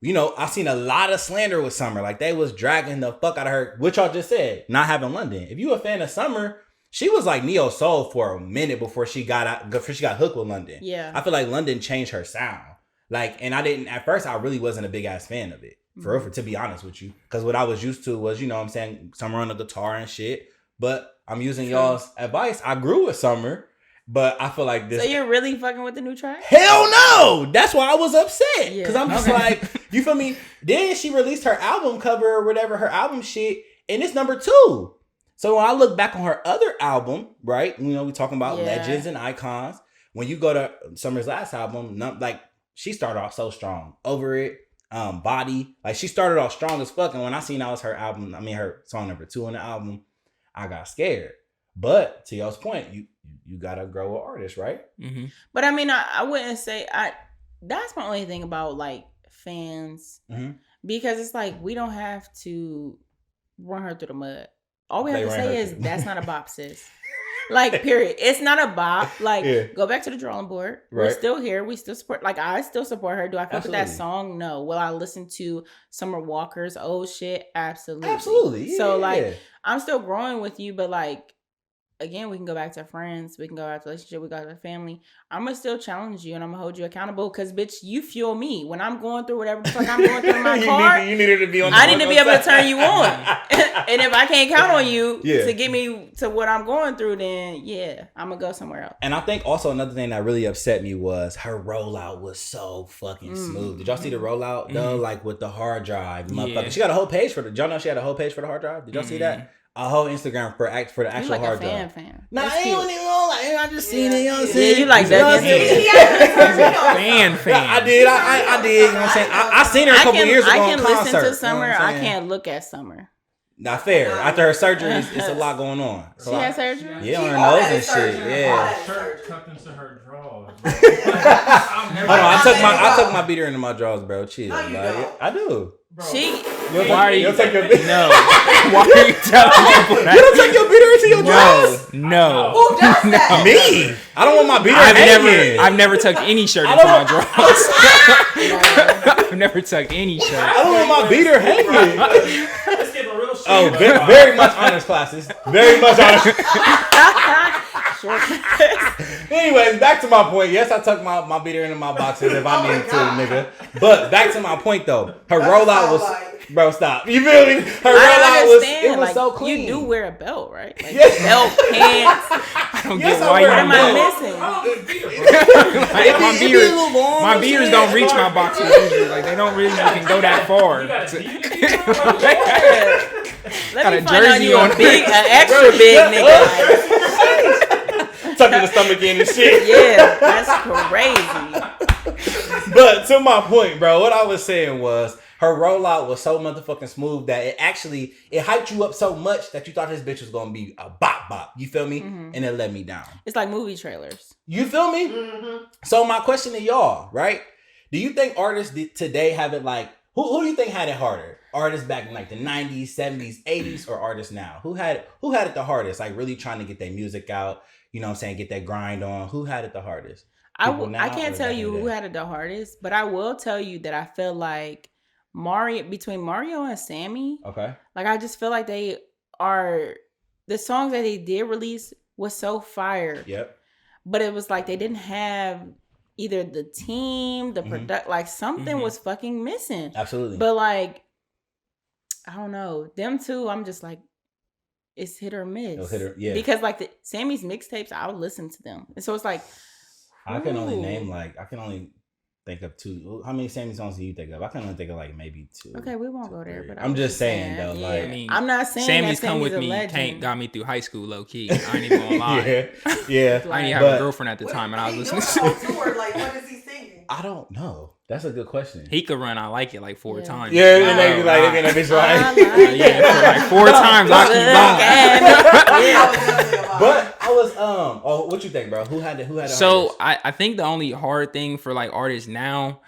you know, I've seen a lot of slander with Summer. Like they was dragging the fuck out of her, which y'all just said, not having London. If you a fan of Summer, she was like neo soul for a minute before she got hooked with London. Yeah, I feel like London changed her sound. Like, and I didn't at first. I really wasn't a big ass fan of it. For real, to be honest with you. Because what I was used to was, you know what I'm saying, Summer on the guitar and shit. But I'm using y'all's advice. I grew with Summer, but I feel like this. So you're really fucking with the new track? Hell no! That's why I was upset. Because I'm just like, you feel me? Then she released her album cover or whatever, her album shit, and it's number 2. So when I look back on her other album, right? You know, we talking about legends and icons. When you go to Summer's last album, like she started off so strong. Over It. Body, like she started off strong as fuck, and when I seen that was her album, I mean her song number 2 on the album, I got scared. But to y'all's point, you gotta grow an artist, right? Mm-hmm. But I mean, I wouldn't say that's my only thing about like fans, because it's like we don't have to run her through the mud. All we have to say is that's not a bop, sis. Like, period. It's not a bop. Like, go back to the drawing board. Right. We're still here. We still support. Like, I still support her. Do I fuck with that song? No. Will I listen to Summer Walker's old shit? Absolutely. Absolutely. Yeah, so, like, I'm still growing with you, but, like, again, we can go back to friends. We can go back to relationship. We got to family. I'm going to still challenge you, and I'm going to hold you accountable because, bitch, you fuel me. When I'm going through whatever the fuck I'm going through in my car, you need to be on I need to be able to turn you on. And if I can't count on you to get me to what I'm going through, then, I'm going to go somewhere else. And I think also another thing that really upset me was her rollout was so fucking smooth. Did y'all see the rollout, though? Like, with the hard drive. Motherfucker. She got a whole page for y'all know she had a whole page for the hard drive? Did y'all see that? A whole Instagram for the actual like hard drive. Fan. Nah, I ain't even like I just seen it. You know what I'm Yeah, saying? you like that. Fan. I did. I did. You know what I'm saying? I seen her a couple years ago on concert. I can listen to Summer. I can't look at Summer. Not fair. After her surgery, it's a lot going on. So she had surgery? Yeah, on her nose and shit. Yeah. Shirt tucked into her drawers. Hold on, I took my beater into my drawers, bro. Chill. No, you like, don't. I do. Bro. Why are you take your beater? No. Why are you telling people that? You don't take your beater into your drawers? No. Who does that? Me. I don't want my beater hanging. I've never tucked any shirt into my drawers. I've never tucked any shirt. I don't want my beater hanging. Let's get a real shit. Oh, very much honors classes. Very much honors. Anyways, back to my point. Yes, I tuck my beater into my boxes if I need to, nigga. But back to my point though. Her rollout was, bro. Stop. You feel me? Her rollout was like, so clean. You do wear a belt, right? Like belt, pants. I don't get why you. What am I missing? My beaters don't reach my boxes usually. Like they don't really can go that far. Let me find out you an extra big nigga. Tucking the stomach in and shit. Yeah, that's crazy. But to my point, bro, what I was saying was her rollout was so motherfucking smooth that it hyped you up so much that you thought this bitch was gonna be a bop. You feel me? Mm-hmm. And it let me down. It's like movie trailers. You feel me? Mm-hmm. So my question to y'all, right? Do you think artists today have it like who do you think had it harder? Artists back in like the 90s, 70s, 80s, or artists now? Who had it the hardest? Like really trying to get their music out, you know what I'm saying, get that grind on. Who had it the hardest? I can't tell you who had it the hardest, but I will tell you that I feel like between Mario and Sammy, okay, like I just feel like the songs that they did release was so fire. Yep. But it was like they didn't have either the team, the product, like something was fucking missing. Absolutely. But like, I don't know, them two, I'm just like, it's hit or miss. Yeah. Because like Sammy's mixtapes, I would listen to them, and so it's like, I can only think of two. How many Sammy songs do you think of? I can only think of like maybe two. Okay, we won't go there, but I'm just saying though. Yeah. Like, I mean, I'm not saying Sammy's that Come With a Me legend. got me through high school low key. I ain't even gonna lie. yeah. I didn't have a girlfriend at the time, and I was listening to. Like, what is he singing? I don't know. That's a good question. He could run. I like it like 4 times. Yeah, and they be like, they're gonna be right. Yeah, for like 4 times. I keep going. But I was what you think, bro? Who had it? So I think the only hard thing for like artists now,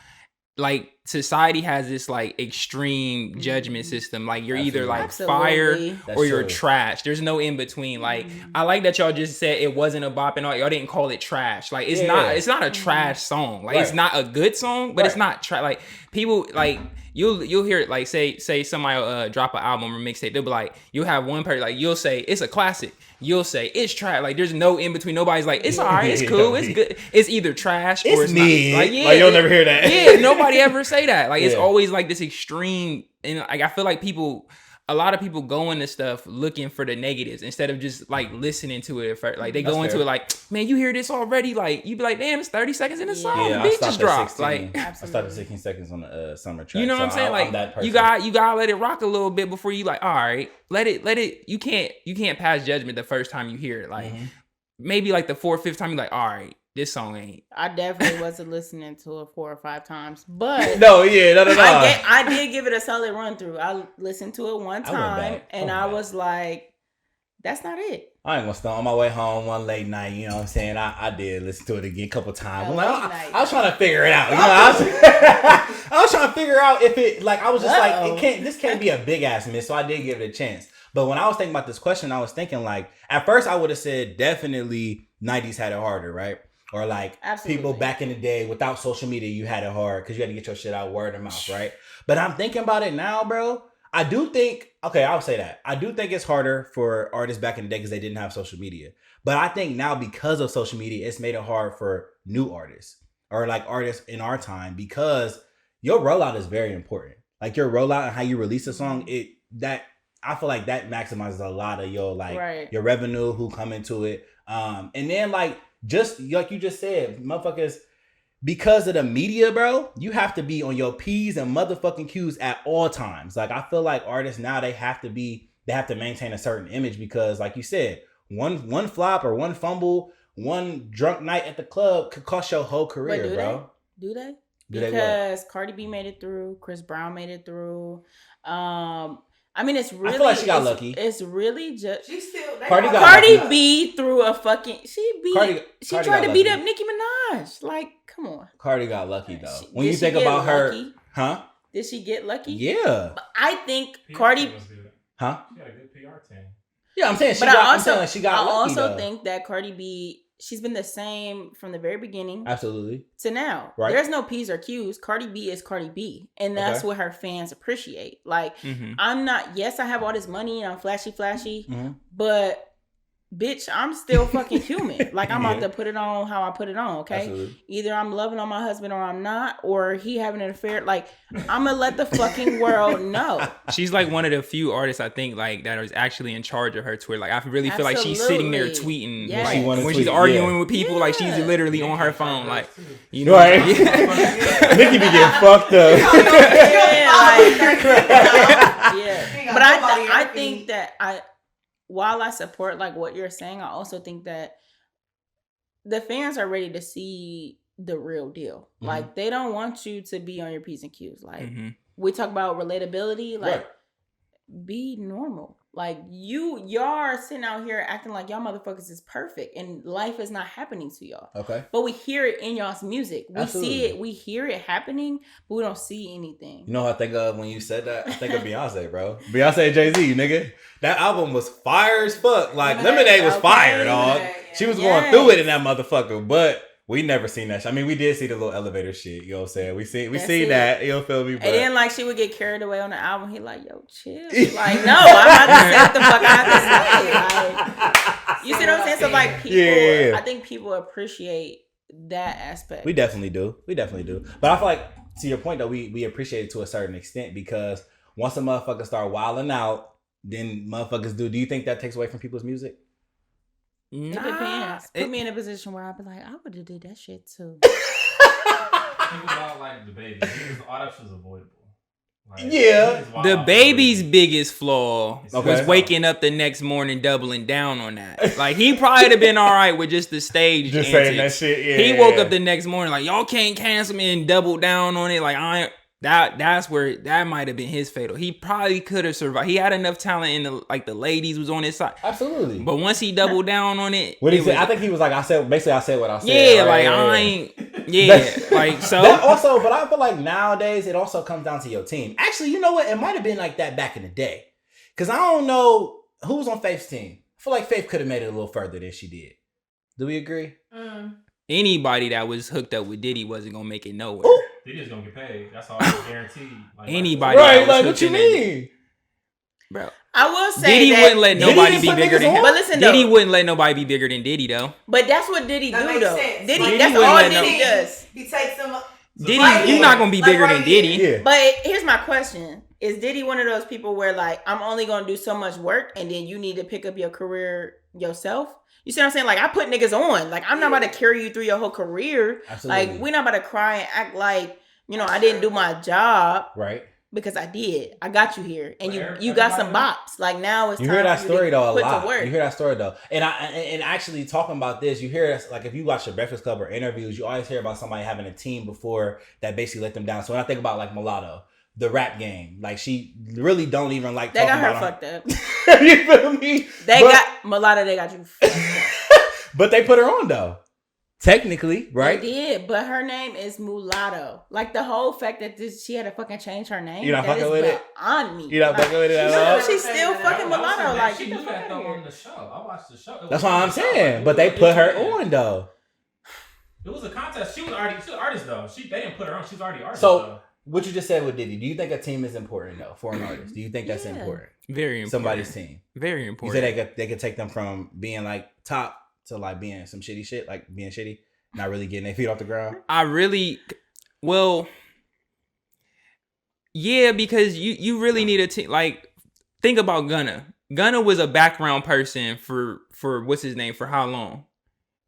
like society has this like extreme judgment system. Like you're either like fire or you're trash. There's no in between. Like I like that y'all just said it wasn't a bop and all. Y'all didn't call it trash. Like it's not a trash song. Like it's not a good song, but it's not trash. Like people like you'll hear it like say somebody drop an album or mixtape. They'll be like, you'll have one person like you'll say it's a classic. You'll say it's trash. Like there's no in between. Nobody's like it's alright, it's cool, it's good. It's either trash or it's me. Not. Like you'll never hear that. Yeah, nobody ever say that. Like it's always like this extreme, and like I feel like a lot of people go into stuff looking for the negatives instead of just like listening to it at first. Like they go into it like, man, you hear this already? Like you be like, damn, it's 30 seconds in the song. The beat just dropped. Like I started 16 seconds on the summer track. You know what I'm saying? Like you gotta let it rock a little bit before you like, all right, let it. You can't pass judgment the first time you hear it. Like maybe like the 4th, 5th time, you're like, all right, this song ain't. I definitely wasn't listening to it 4 or 5 times, but no. I did give it a solid run through. I listened to it one time, and I was like, "That's not it." I ain't gonna stop. On my way home one late night, you know what I'm saying? I did listen to it again a couple times. I was trying to figure it out. You know, I was trying to figure out if it like I was just like this can't be a big ass miss. So I did give it a chance. But when I was thinking about this question, I was thinking like at first I would have said definitely 90s had it harder, right? Or like people back in the day without social media, you had it hard because you had to get your shit out word of mouth, right? But I'm thinking about it now, bro. I do think, I'll say that. I do think it's harder for artists back in the day because they didn't have social media. But I think now because of social media, it's made it hard for new artists or like artists in our time because your rollout is very important. Like your rollout and how you release a song, I feel like that maximizes a lot of your your revenue, who come into it. And then like just like you just said, motherfuckers, because of the media, bro, you have to be on your P's and motherfucking Q's at all times. Like I feel like artists now they have to maintain a certain image because like you said, one flop or one fumble, one drunk night at the club could cost your whole career, bro. Do they? Because Cardi B made it through, Chris Brown made it through. I mean, it's really. I feel like she got lucky. It's really just. She's still. Cardi B threw a fucking. She tried to beat up Nicki Minaj. Like, come on. Cardi got lucky though. When you think about her, huh? Did she get lucky? Yeah. But I think PR Cardi. Huh? She got a good PR team. Yeah, I'm saying she but got. I lucky, also though. think that Cardi B. She's been the same from the very beginning. Absolutely. To now. Right. There's no P's or Q's. Cardi B is Cardi B. And that's what her fans appreciate. Like, I'm not, yes, I have all this money and I'm flashy, but bitch, I'm still fucking human. Like, I'm about to put it on how I put it on, okay? Absolutely. Either I'm loving on my husband or I'm not, or he having an affair. Like, I'm gonna let the fucking world know. She's like one of the few artists I think like that is actually in charge of her Twitter. Like I really feel like she's sitting there tweeting when she's arguing with people. Like she's literally on her phone. Like you know, right? Nicki be getting fucked up. But I think that while I support like what you're saying, I also think that the fans are ready to see the real deal. Like they don't want you to be on your P's and Q's. Like we talk about relatability, like be normal. Like y'all are sitting out here acting like y'all motherfuckers is perfect and life is not happening to y'all. Okay. But we hear it in y'all's music. We Absolutely. see it, we hear it happening, but we don't see anything. You know what I think of when you said that? I think of Beyonce, bro. Beyonce and Jay-Z, nigga. That album was fire as fuck. Like, Lemonade was fire, dog. She was going through it in that motherfucker, but we never seen that shit. I mean, we did see the little elevator shit, you know what I'm saying? We seen that, you know, feel me? But... And then, like, she would get carried away on the album. He like, yo, chill. Like, no, I'm not to say what the fuck I have to say. Like, you see what I'm saying? So, like, people, I think people appreciate that aspect. We definitely do. But I feel like, to your point, though, we appreciate it to a certain extent because once a motherfucker start wilding out, then motherfuckers do. Do you think that takes away from people's music? It depends. Put me in a position where I'd be like, I would have did that shit too. Think about like the baby. All that shit was avoidable. Like, the baby's biggest flaw was waking up the next morning doubling down on that. Like he probably have been all right with just the stage. Just antics. saying that shit. Yeah, he woke up the next morning like y'all can't cancel me and double down on it. Like that's where that might have been his fatal. He probably could have survived. He had enough talent in the ladies was on his side. Absolutely. But once he doubled down on it, what he said, I think he was like, I said what I said. Yeah, right? Like I ain't. Yeah, like so. That also, but I feel like nowadays it also comes down to your team. Actually, you know what? It might have been like that back in the day. Cause I don't know who was on Faith's team. I feel like Faith could have made it a little further than she did. Do we agree? Anybody that was hooked up with Diddy wasn't gonna make it nowhere. Ooh. Diddy's gonna get paid. That's all guaranteed. Like, anybody, right? Like what you mean, bro? I will say Diddy that wouldn't let nobody be bigger than him. But listen, Diddy wouldn't let nobody be bigger than Diddy though. But that's what Diddy do though. Diddy, that's all Diddy does. He takes them. Diddy, you're not gonna be bigger than Diddy. Yeah. But here's my question: is Diddy one of those people where like I'm only gonna do so much work and then you need to pick up your career yourself? You see what I'm saying? Like I put niggas on. Like I'm not about to carry you through your whole career. Absolutely. Like we're not about to cry and act like I didn't do my job. Right. Because I did. I got you here. And you got some bops. Like now it's time you hear that story though a lot. You hear that story though. And actually talking about this, you hear like if you watch the Breakfast Club or interviews, you always hear about somebody having a team before that basically let them down. So when I think about like Mulatto, the rap game, like she really don't even like they talking got her about fucked up. You feel me? They got you fucked up. But they put her on though. Technically, right? They did, but her name is Mulatto. Like the whole fact that she had to fucking change her name. You're not fucking with it? On me. You're not fucking with it at all? She's still fucking Mulatto. Like she knew that though on the show. I watched the show. That's what I'm saying. But they put her on though. It was a contest. She was an artist though. They didn't put her on. She's already artist. So what you just said with Diddy, do you think a team is important though for an artist? Do you think that's important? Very important. Somebody's team. Very important. You said they could take them from being like top to like being some shitty shit, like being shitty, not really getting their feet off the ground. Yeah, because you really need a team. Like think about Gunna. Gunna was a background person for what's his name for how long,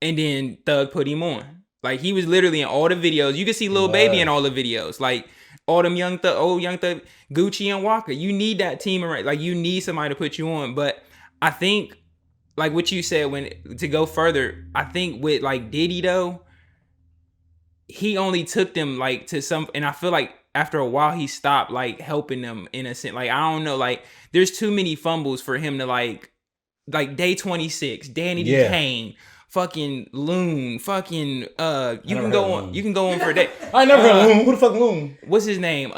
and then Thug put him on. Like he was literally in all the videos. You can see Lil Baby in all the videos. Like all them old young Thug, Gucci and Walker. You need that team around. Like you need somebody to put you on. But I think like what you said to go further, I think with like Diddy though, he only took them like to some, and I feel like after a while he stopped like helping them in a sense. Like I don't know, like there's too many fumbles for him to like Day 26, Danny D. Kane. Fucking Loon, fucking you can go on for a day. I never heard of Loon. Who the fuck Loon? What's his name?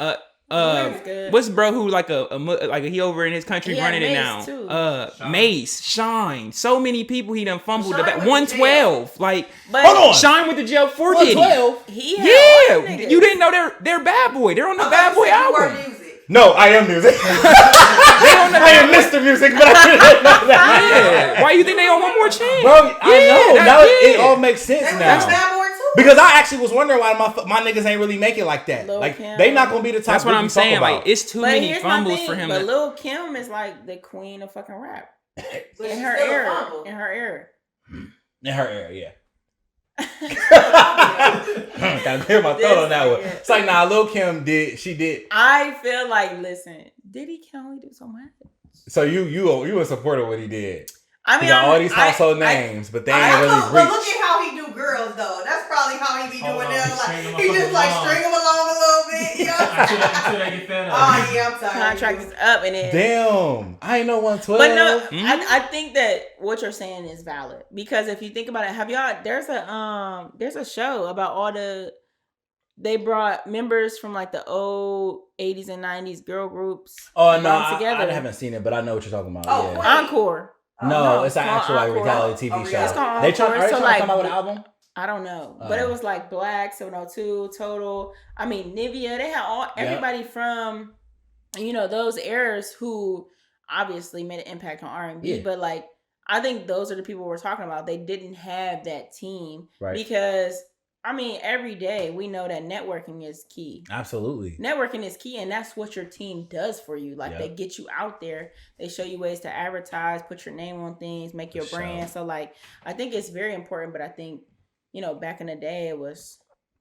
What's bro who like he over in his country running it now? Mace, Shine. So many people he done fumbled the back. 112. Like hold on. Shine with the jail for Diddy. 112. You didn't know they're Bad Boy. They're on the Bad Boy album. No, I am music. I am Mr. Music, but I didn't know that. Yeah. Why you think they on One More Chance? Bro, I know. Now it all makes sense now. That's Bad Boy too. Because I actually was wondering why my niggas ain't really make it like that. Lil' like Kim. they not gonna be the top. That's what I'm saying. Like it's too many here's fumbles my thing, for him. But Lil' Kim is like the queen of fucking rap. In her era, yeah. Gotta clear my throat on that one. It's like Lil' Kim did. I feel like Diddy can only do so much. So you a supporter of what he did. I mean, he got all these household names, but they ain't really reached. But look at how he do girls though. That's probably how how he be doing Hold on, them. he Like string 'em he up just for like long. string them along a little bit. You know what I'm saying? Until they get fed up. Oh yeah, I'm tired. Contract is up and then. Damn, I ain't know 112. But no, I think that what you're saying is valid because if you think about it, have y'all? There's a show about all the. They brought members from like the old 80s and 90s girl groups. Oh no, together. I haven't seen it, but I know what you're talking about. Oh, yeah. wait. Encore. No, it's an called actual like Encore. reality TV Oh, show. yeah. It's called They Encore. trying to So, like, come out with an album. I don't know, but it was like Black 702 Total. I mean Nivea. They had everybody from those eras who obviously made an impact on R&B. Yeah. But like I think those are the people we're talking about. They didn't have that team because. I mean, every day we know that networking is key. Absolutely. Networking is key, and that's what your team does for you. Like, they get you out there. They show you ways to advertise, put your name on things, make your brand. So, like, I think it's very important, but I think, back in the day, it was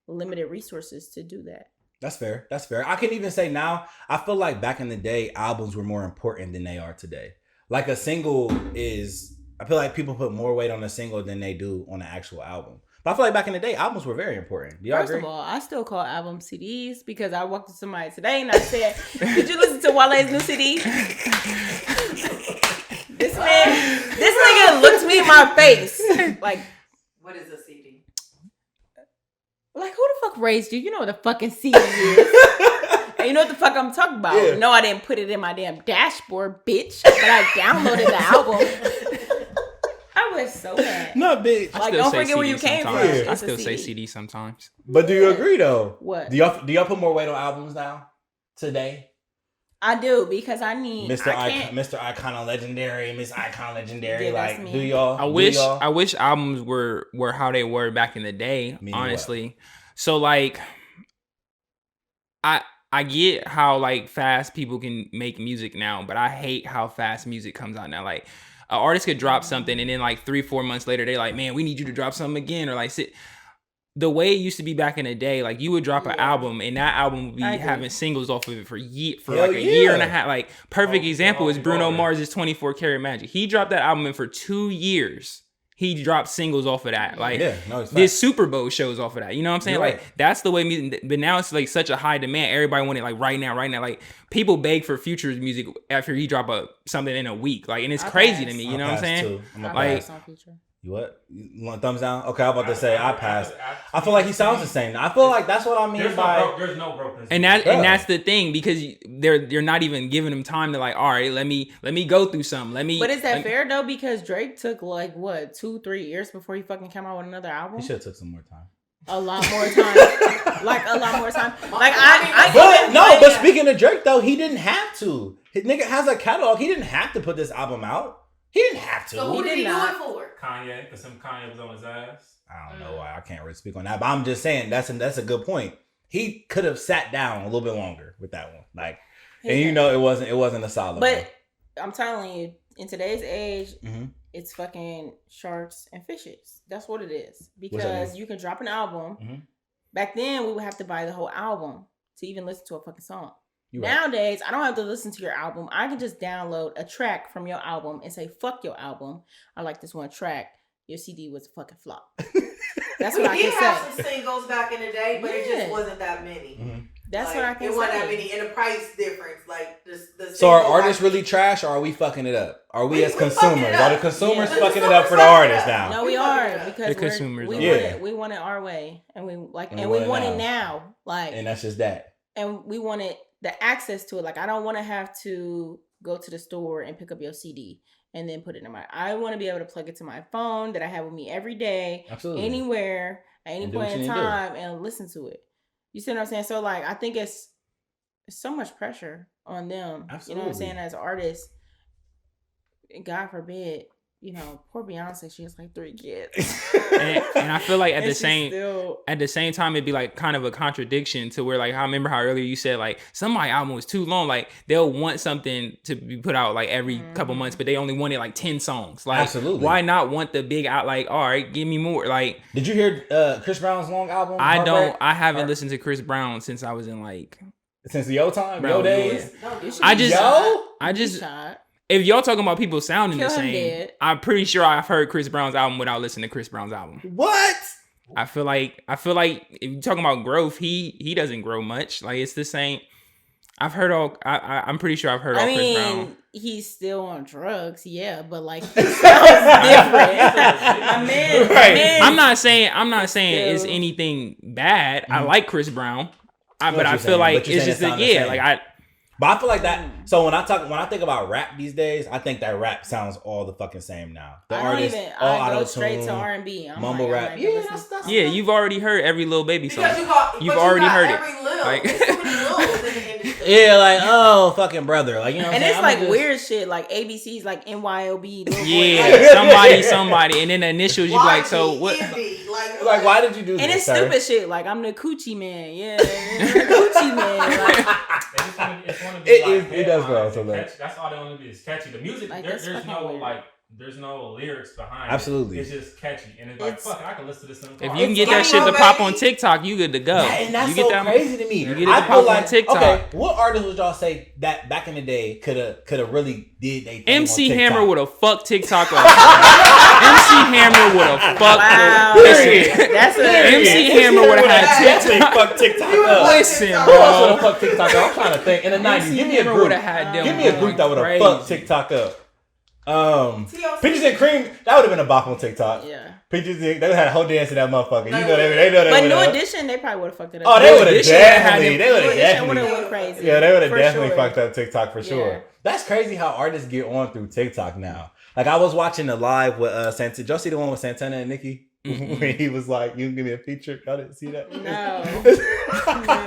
limited resources to do that. That's fair. That's fair. I can even say now, I feel like back in the day, albums were more important than they are today. Like, a single is, I feel like people put more weight on a single than they do on an actual album. But I feel like back in the day, albums were very important. Do y'all agree? First of all, I still call albums CDs because I walked to somebody today and I said, "Did you listen to Wale's new CD?" This nigga looked me in my face like, What is a CD? like, who the fuck raised you? You know what a fucking CD is. And you know what the fuck I'm talking about. Yeah. No, I didn't put it in my damn dashboard, bitch. But I downloaded the album. I was so mad. Not big. Like, don't forget where you came from. I It's still a say CD. CD sometimes. But do you agree though? What? Do y'all put more weight on albums now? Today? I do because I need Mr. I can't. Mr. Icon of Legendary, Miss Icon Legendary. Yeah, that's like, me. do y'all? I wish albums were how they were back in the day, honestly. So like I get how like fast people can make music now, but I hate how fast music comes out now. Like an artist could drop something and then like 3-4 months later they're like, man, we need you to drop something again, or like the way it used to be back in the day, like you would drop an album and that album would be having singles off of it for like a year and a half. Like perfect example is Bruno Mars's 24 Karat Magic. He dropped that album and for 2 years he dropped singles off of that. Like did Super Bowl shows off of that. You know what I'm saying? You're like right. that's the way music. But now it's like such a high demand. Everybody want it like right now. Like people beg for Future's music after he drop something in a week. Like, and it's crazy to me. You know what I'm saying? Like. You what? You want thumbs down? Okay, I'm about to say I passed. I feel like he sounds the same. I feel like that's what I mean There's no brokenness. And that's the thing, because they're not even giving him time to like, all right, let me go through something. But is that fair though? Because Drake took like what 2-3 years before he fucking came out with another album. He should have took some more time. A lot more time. Like a lot more time. Like But speaking of Drake though, he didn't have to. His nigga has a catalog. He didn't have to put this album out. He didn't have to. So who did he do it for? Kanye, because Kanye was on his ass. I don't know why. I can't really speak on that. But I'm just saying that's a good point. He could have sat down a little bit longer with that one. Like, and it wasn't a solid But one. I'm telling you, in today's age, it's fucking sharks and fishes. That's what it is. Because you can drop an album. Back then, we would have to buy the whole album to even listen to a fucking song. Nowadays, I don't have to listen to your album. I can just download a track from your album and say, fuck your album. I like this one track. Your CD was a fucking flop. That's what I can say. He had some singles back in the day, but it just wasn't that many. That's what I can say. It wasn't that many. And the price difference, like the So are artists really trash, or are we fucking it up? Are we as consumers? Are the consumers fucking it up for the artists now? No, we are, because the consumers. We want it our way, and we want it now. Like, and that's just that. And we want it. The access to it. Like, I don't want to have to go to the store and pick up your CD and then put it in I want to be able to plug it to my phone that I have with me every day, anywhere, at any point in time, and listen to it. You see what I'm saying? So, like, I think it's so much pressure on them. Absolutely. You know what I'm saying? As artists, God forbid, poor Beyonce, she has like 3 kids. and I feel like at the same time, it'd be like kind of a contradiction to where, like, I remember how earlier you said like some of my album was too long. Like they'll want something to be put out like every couple months, but they only wanted like 10 songs. Like, why not want the big out? Like, all right, give me more. Like, did you hear Chris Brown's long album? I haven't listened to Chris Brown since I was in like since the old time, Yo days. I just. If y'all talking about people sounding the same, I'm pretty sure I've heard Chris Brown's album without listening to Chris Brown's album. What? I feel like if you're talking about growth, he doesn't grow much. Like it's the same. I've heard all. I'm pretty sure I've heard all Chris Brown. He's still on drugs, yeah, but like it sounds different. I'm not saying it's anything bad. I like Chris Brown, but I feel like it's just like But I feel like that. So when I think about rap these days, I think that rap sounds all the fucking same now. The artists all I go straight to R&B. Mumble rap. Yeah, you've already heard every Lil Baby song. You've already heard every it. Lil. Like, There's too many Lils in the industry. Yeah, like fucking brother, like you know. And it's like weird shit, like ABCs, like NYOB. Yeah, somebody, and then the initials you be like, so what? Like why did you do this? And it's stupid shit, like I'm the coochie man. Yeah, coochie man. Like, it does go so that's all they want to be is catchy. The music, like, there's no lyrics behind Absolutely. it. It's just catchy. And it's like, fuck, I can listen to this in the car. If you can get that shit to pop on TikTok, you good to go. And that's you get so that, crazy to me. You get it to pop on TikTok. Okay, what artists would y'all say that back in the day could have really did they MC Hammer would have fucked TikTok up. MC Hammer would have fucked That's MC Hammer would have had TikTok. Fuck TikTok up. Listen, Who bro. else would have fucked TikTok up? I'm trying to think. In the 90s, give me a group. Give me a group that would have fucked TikTok up. Peaches and Cream, that would have been a bop on TikTok. Yeah. Peaches, they had a whole dance to that motherfucker. You know they know But New Edition, they probably would have fucked it up. Oh, they would have definitely went crazy. Yeah, they would have definitely sure. fucked up TikTok for sure. Yeah. That's crazy how artists get on through TikTok now. Like I was watching the live with Santana. Did y'all see the one with Santana and Nicki? When he was like, "You can give me a feature." Y'all didn't see that? No.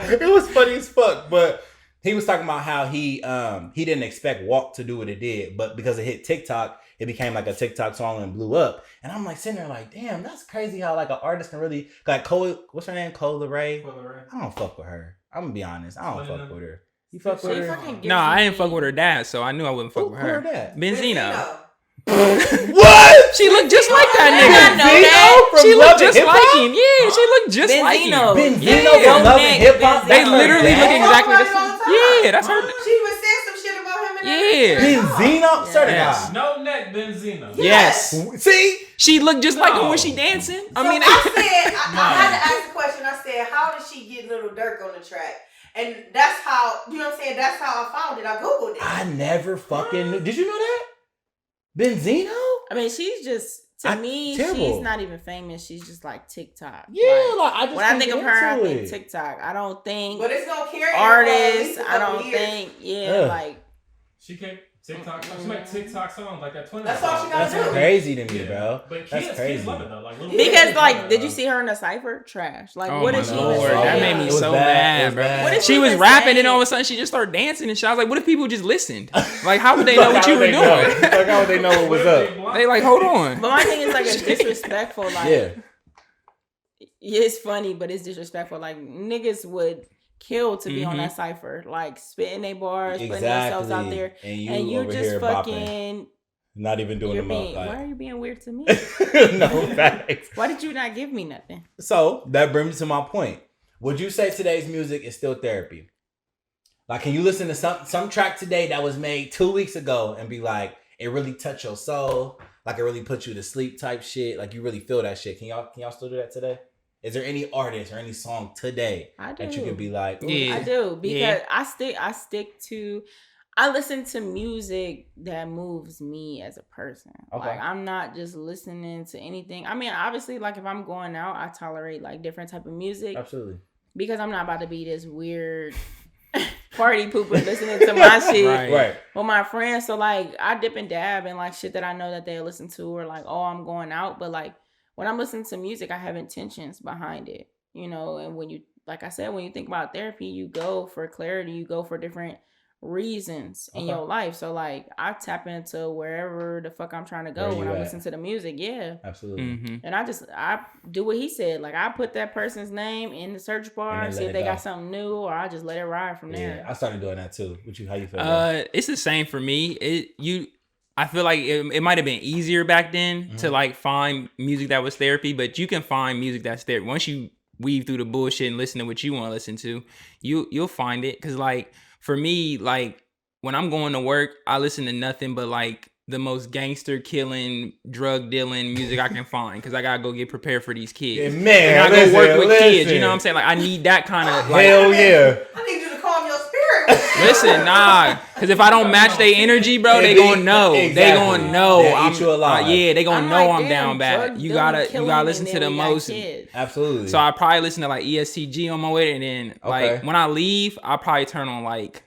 It was funny as fuck, but he was talking about how he didn't expect Walk to do what it did, but because it hit TikTok, it became like a TikTok song and blew up. And I'm like sitting there like, damn, that's crazy how like an artist can really like what's her name? Cole Ray. I don't fuck with her. I'm gonna be honest. I don't fuck with her. You fuck with her? No, I didn't fuck with her dad, so I knew I wouldn't fuck with her. Who her dad? Benzino. What? She looked just like that nigga. She looked just like him. Yeah, she looked just like him. Benzino from Love and Hip Hop. They literally look exactly the same. Yeah, that's her. She was saying some shit about him. Benzino? Certified. No neck Benzino. Yes. See? She looked just like him when she dancing. I mean, I had to ask the question. I said, how did she get Little Dirk on the track? And that's how, you know what I'm saying? That's how I found it. I Googled it. I never fucking knew. Did you know that? Benzino? I mean, she's just, to me, terrible. she's not even famous. She's just like TikTok. Yeah, like I just when I think of her, I think it. TikTok. I don't think but it's gonna carry artists. I don't think, like. She can't TikTok. She make TikTok songs like that. That's all she got to do. That's crazy to me, bro. But that's crazy. Kids love it though. Like, because like, did you see her in the cypher? Trash. Like, what did she even say? That made me so mad, bro. What did she was even rapping say? and all of a sudden she just started dancing and shit. I was like, what if people just listened? Like, how would they know what you were doing? Like, how would they know what was up? They like, hold on. But my thing is like, it's disrespectful. Like, yeah, it's funny, but it's disrespectful. Like, niggas would kill to be on that cipher, like spitting their bars, putting themselves out there, and you just fucking not even doing them up. Why are you being weird to me? No facts. Why did you not give me nothing? So that brings me to my point. Would you say today's music is still therapy? Like, can you listen to some track today that was made 2 weeks ago and be like, it really touched your soul, like it really put you to sleep type shit, like you really feel that shit? Can y'all still do that today? Is there any artist or any song today that you can be like, yeah. I do, because I stick to, I listen to music that moves me as a person. Okay. Like, I'm not just listening to anything. I mean, obviously, like if I'm going out, I tolerate like different type of music. Absolutely. Because I'm not about to be this weird party pooper listening to my shit right. with my friends. So like I dip and dab in like shit that I know that they listen to, or like, oh, I'm going out, but like, when I'm listening to music, I have intentions behind it, you know, and when you, like I said, when you think about therapy, you go for clarity, you go for different reasons in your life. So like I tap into wherever the fuck I'm trying to go when I listen to the music. Yeah. Absolutely. Mm-hmm. And I do what he said. Like I put that person's name in the search bar, see if they got something new, or I just let it ride from there. Yeah, I started doing that too. How you feel? It's the same for me. I feel like it might have been easier back then to like find music that was therapy, but you can find music that's therapy. Once you weave through the bullshit and listen to what you want to listen to, you'll find it. Cause like for me, like when I'm going to work, I listen to nothing but like the most gangster killing, drug dealing music I can find because I gotta go get prepared for these kids. Yeah, man, and I go work with kids. You know what I'm saying? Like I need that kind of like. Hell yeah! I need you to calm your spirit. Listen, nah, because if I don't match their energy, bro, they gonna know. Exactly. They gonna know. They'll eat you alive. Yeah, they gonna know like, I'm down bad. You gotta listen to the most. Absolutely. So I probably listen to like ESTG on my way, and then like when I leave, I'll probably turn on like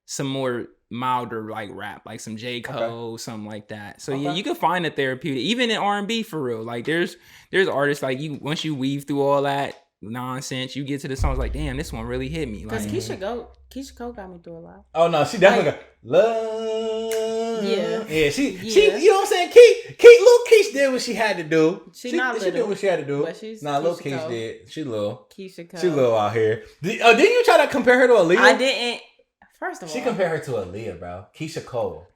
some more milder like rap, like some J. Cole, something like that. So yeah, you can find a therapeutic, even in R&B for real. Like there's artists like you, once you weave through all that nonsense, you get to the songs like, damn, this one really hit me. Because like, Keisha Cole got me through a lot. Oh no, she definitely got love. Yeah. She you know what I'm saying? Lil Keish did what she had to do. She did what she had to do. But she's Lil Keish did. She little. Keisha Cole. She little out here. Didn't you try to compare her to Aaliyah? I didn't. First of all, she compared her to Aaliyah, bro. Keisha Cole.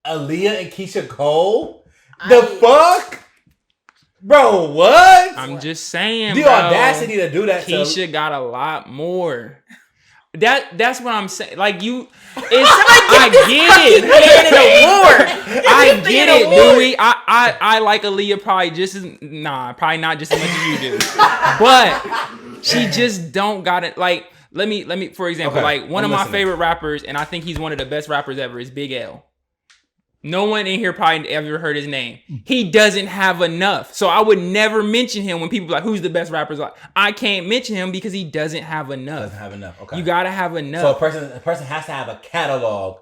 Aaliyah and Keisha Cole? The fuck? Bro, what? I'm just saying, the bro, audacity to do that. Keisha got a lot more. That's what I'm saying. Like I get it. I get it, Louis. I like Aaliyah probably not just as much as you do. But she just don't got it. Like, let me for example, like one of my favorite rappers, and I think he's one of the best rappers ever, is Big L. No one in here probably ever heard his name. He doesn't have enough. So I would never mention him when people are like, who's the best rappers? Like, I can't mention him because he doesn't have enough. Doesn't have enough. Okay. You gotta have enough. So a person has to have a catalog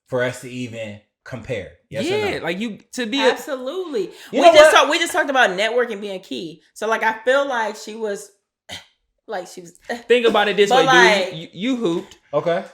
for us to even compare. Yes or no? Like you to be absolutely. We just talked about networking being key. So like I feel like she was think about it this way, like, dude. You hooped. Okay.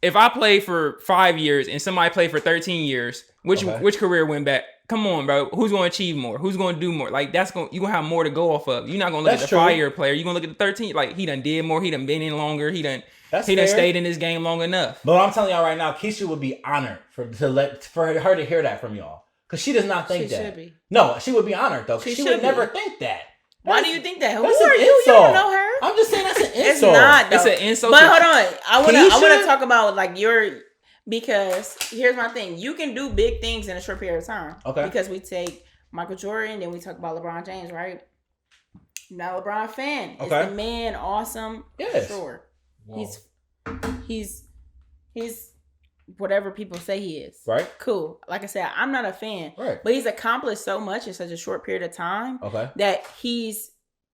If I played for 5 years and somebody played for 13 years, which career went back? Come on, bro. Who's going to achieve more? Who's going to do more? Like you're going to have more to go off of. You're not going to look at the 5-year player. You're going to look at the 13. Like he done did more. He done been in longer. He done stayed in this game long enough. But I'm telling y'all right now, Keisha would be honored for her to hear that from y'all. Because she does not think that. She should be. No, she would be honored though. She would never think that. Why do you think that? Who are you? You don't know her. I'm just saying that's an insult. It's not. Though. It's an insult. But hold on. I want to talk about like because here's my thing. You can do big things in a short period of time. Okay. Because we take Michael Jordan, then we talk about LeBron James, right? Now LeBron fan. Okay. Is the man awesome? Yes. Sure. Whoa. He's whatever people say he is. Right. Cool. Like I said, I'm not a fan. Right. But he's accomplished so much in such a short period of time. Okay. That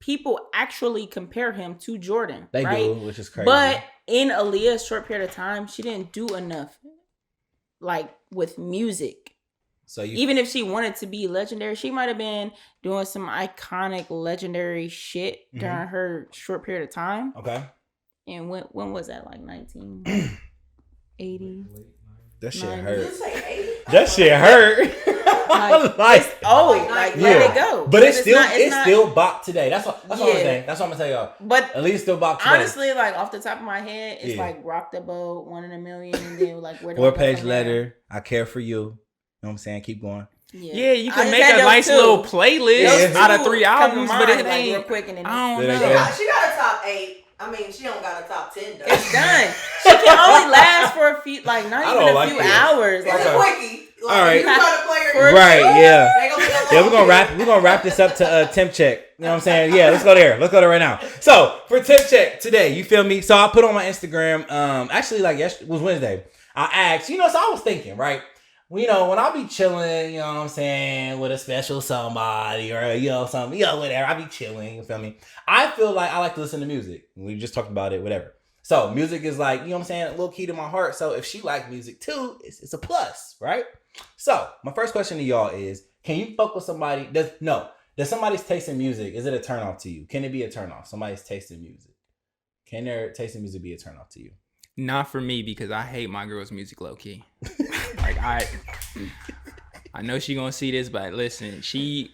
people actually compare him to Jordan. They right? do, which is crazy. But in Aaliyah's short period of time, she didn't do enough, like with music. So even if she wanted to be legendary, she might have been doing some iconic, legendary shit during her short period of time. Okay. And when was that? Like 1980? That shit hurt. Did you say 80? That shit hurt. Let it go. But it's still bop today. That's what I'm saying. That's what I'm gonna tell y'all. But at least still bop today. Honestly, like off the top of my head, it's like Rock the Boat, 1 in a Million, and then like 4-page letter. I care for you. You know what I'm saying? Keep going. Yeah, you can make a nice little playlist out of 3 albums, but it ain't. Real quick and then I don't know. She got a top 8. I mean, she don't got a top 10 though. It's done. She can only last for a few, like not even a few hours. It's a quickie. Like, all right. You try to play her right. Yeah. We're gonna wrap this up to temp check. You know what I'm saying? Yeah. Let's go there. Let's go there right now. So for temp check today, you feel me? So I put on my Instagram. Actually, like yesterday was Wednesday. I asked. So I was thinking, right? When I be chilling, you know what I'm saying, with a special somebody or, something, whatever. I be chilling, you feel me? I feel like I like to listen to music. We just talked about it, whatever. So music is like, you know what I'm saying, a little key to my heart. So if she like music too, it's a plus, right? So my first question to y'all is, can you fuck with somebody? Does somebody's taste in music, is it a turn off to you? Can it be a turn off? Somebody's taste in music. Can their taste in music be a turn off to you? Not for me, because I hate my girl's music low key. Like I know she gonna see this, but listen,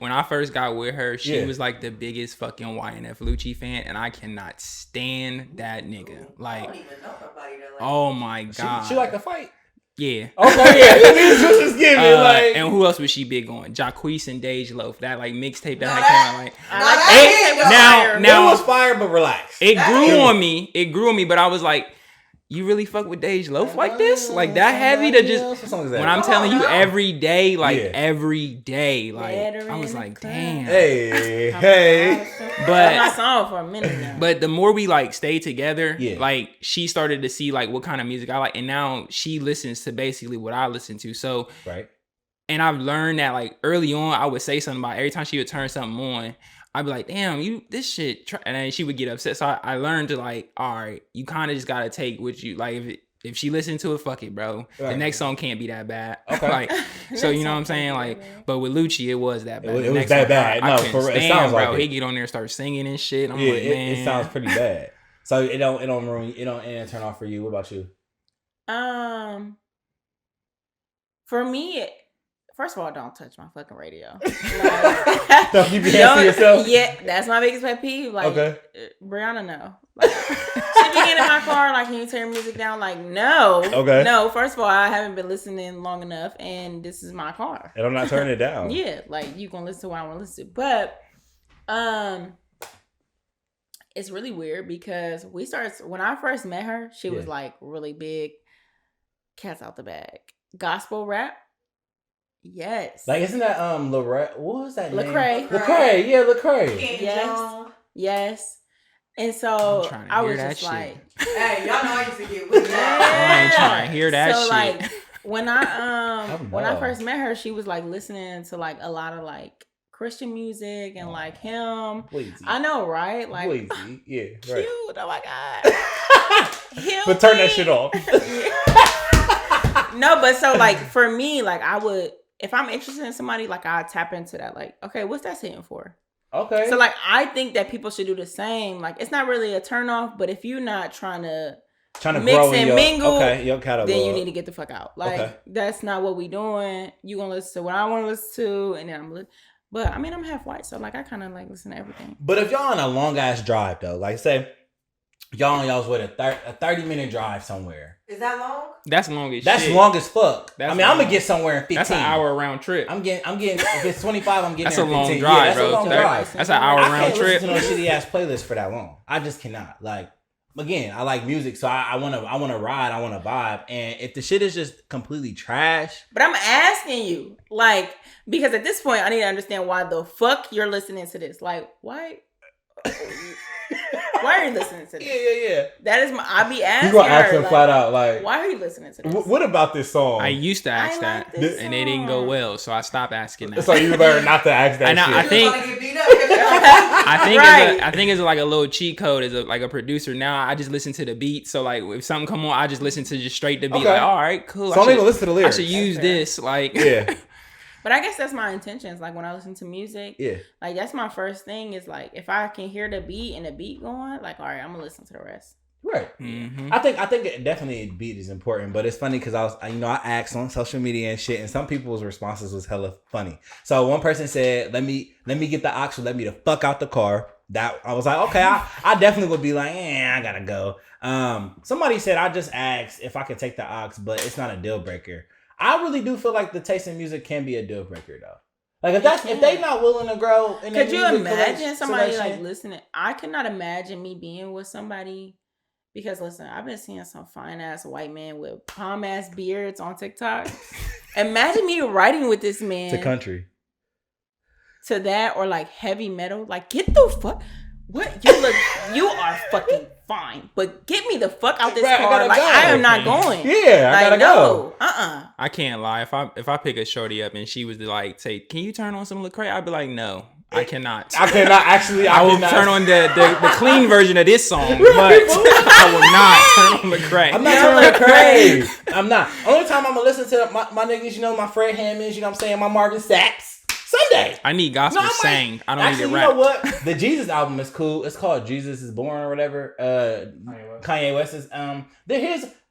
when I first got with her, she was like the biggest fucking YNF Lucci fan, and I cannot stand that nigga. Like, I don't even know nobody that like. Oh my god, she like to fight. Yeah. Okay. Yeah. Just give me like. And who else was she big on? Jacquees and Dej Loaf. That like mixtape that now it was fire, but relax. It grew on me. But I was like, you really fuck with Dej Loaf like this? Like that heavy to just when I'm telling you every day, every day, I was like, damn. Hey. But my song for a minute now. But the more we like stay together, like she started to see like what kind of music I like, and now she listens to basically what I listen to. So and I've learned that like early on, I would say something about every time she would turn something on. I'd be like, damn, this shit. And then she would get upset. So I learned to like, all right, you kind of just got to take what you like. If she listened to it, fuck it, bro. The next song can't be that bad. Okay. Like, so you know what I'm saying? Like, but with Lucci, it was that bad. It was that bad. No, for real. It sounds bro. like He get on there and start singing and shit. I'm like, man. It sounds pretty bad. So it don't ruin, it don't turn off for you. What about you? For me, first of all, don't touch my fucking radio. Don't keep your hands to yourself? Yeah, that's my biggest pet peeve. Like, Brianna, no. Like, she be getting in my car, like, can you turn music down? Like, no. Okay. No, first of all, I haven't been listening long enough, and this is my car. And I'm not turning it down. Yeah, like, you gonna listen to what I want to listen to. But, it's really weird because when I first met her, she was, like, really big. Cats out the bag. Gospel rap. Yes. Like, isn't that Lorette? What was that Lecrae. name? Lecrae. Yeah, Lecrae. Yes. Yes. And so I was just like, hey, y'all know I used to get with that. I ain't trying to hear that so, shit. Like, when I first met her, she was like listening to like a lot of like Christian music and like him. Bleezy. I know, right? Like, Bleezy. Yeah, right. Cute. Oh my God. But turn that shit off. No, but so like for me, like I would, if I'm interested in somebody, like I tap into that. Like, okay, what's that sitting for? Okay. So like I think that people should do the same. Like it's not really a turn off, but if you're not trying to mix grow and mingle, your catalog, then you need to get the fuck out. Like that's not what we doing. You gonna listen to what I want to listen to, and then but I mean I'm half white, so like I kind of like listen to everything. But if y'all on a long ass drive though, like say y'all on y'all's with a 30-minute drive somewhere. Is that long? That's long as That's shit. long as fuck. That's I'm gonna get somewhere in 15. That's an hour round trip. I'm getting. If it's 25, I'm getting. That's there a in long 15. drive, that's bro. a long drive. That's an hour round trip. I can't listen to no shitty ass playlist for that long. I just cannot. Like, again, I like music, so I wanna ride, I wanna vibe, and if the shit is just completely trash. But I'm asking you, like, because at this point, I need to understand why the fuck you're listening to this. Like, why? Why are you listening to this? Yeah. That is I be asking. You gonna ask them like, flat out, like, why are you listening to this? What about this song? I used to ask that, like and it didn't go well, so I stopped asking that. So you learn not to ask that. And shit. I think it's like a little cheat code as like a producer. Now I just listen to the beat. So like if something come on, I just listen to just straight the beat. Okay. Like all right, cool. So I don't even listen to the lyrics. I should use this. Like yeah. But I guess that's my intentions. Like when I listen to music, like that's my first thing is like if I can hear the beat and the beat going, like all right, I'm gonna listen to the rest. Right. Mm-hmm. I think definitely beat is important, but it's funny because I asked on social media and shit, and some people's responses was hella funny. So one person said, "Let me get the aux, let me the fuck out the car." That I was like, okay, I definitely would be like, I gotta go. Somebody said I just asked if I could take the aux, but it's not a deal breaker. I really do feel like the taste in music can be a deal breaker though. Like if they not willing to grow. Could you imagine somebody like listening? I cannot imagine me being with somebody because listen, I've been seeing some fine ass white men with palm ass beards on TikTok. Imagine me writing with this man to country, to that or like heavy metal. Like get the fuck. What you are fucking fine, but get me the fuck out this car. Like I am not going. Yeah, I gotta go. I can't lie. If I pick a shorty up and she was to like say, "Can you turn on some Lecrae?" I'd be like, "No, I cannot. I cannot actually. I will turn on the clean version of this song, but I will not turn on Lecrae. I'm not turning Lecrae. I'm not. Only time I'm gonna listen to my niggas, you know, my Fred Hammonds, you know what I'm saying, my Marvin Sacks. Sunday. I need gospel sang. I don't need it rap. You know what? The Jesus album is cool. It's called Jesus is Born or whatever. Kanye West is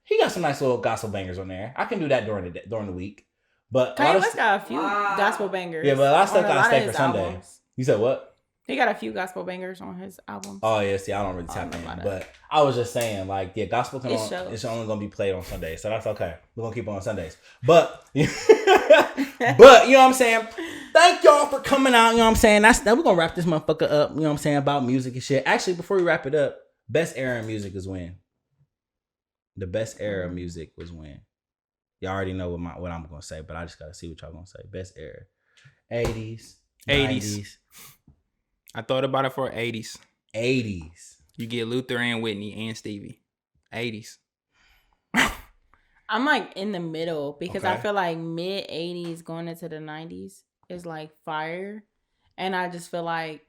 he got some nice little gospel bangers on there. I can do that during the week. But Kanye West got a few gospel bangers. Yeah, but a lot of stuff gotta stay for Sunday. Albums. You said what? He got a few gospel bangers on his albums. Oh yeah, see, I don't really tap in, but I was just saying, like, yeah, gospel it's only gonna be played on Sundays, so that's okay. We're gonna keep it on Sundays, but you know what I'm saying. Thank y'all for coming out. You know what I'm saying. That we're gonna wrap this motherfucker up. You know what I'm saying about music and shit. Actually, before we wrap it up, best era in music is when The best era of music was when. Y'all already know what I'm gonna say, but I just gotta see what y'all gonna say. Best era. 80s. 90s. I thought about it for 80s. 80s. You get Luther and Whitney and Stevie. 80s. I'm like in the middle because I Okay. feel like mid 80s going into the 90s is like fire. And I just feel like,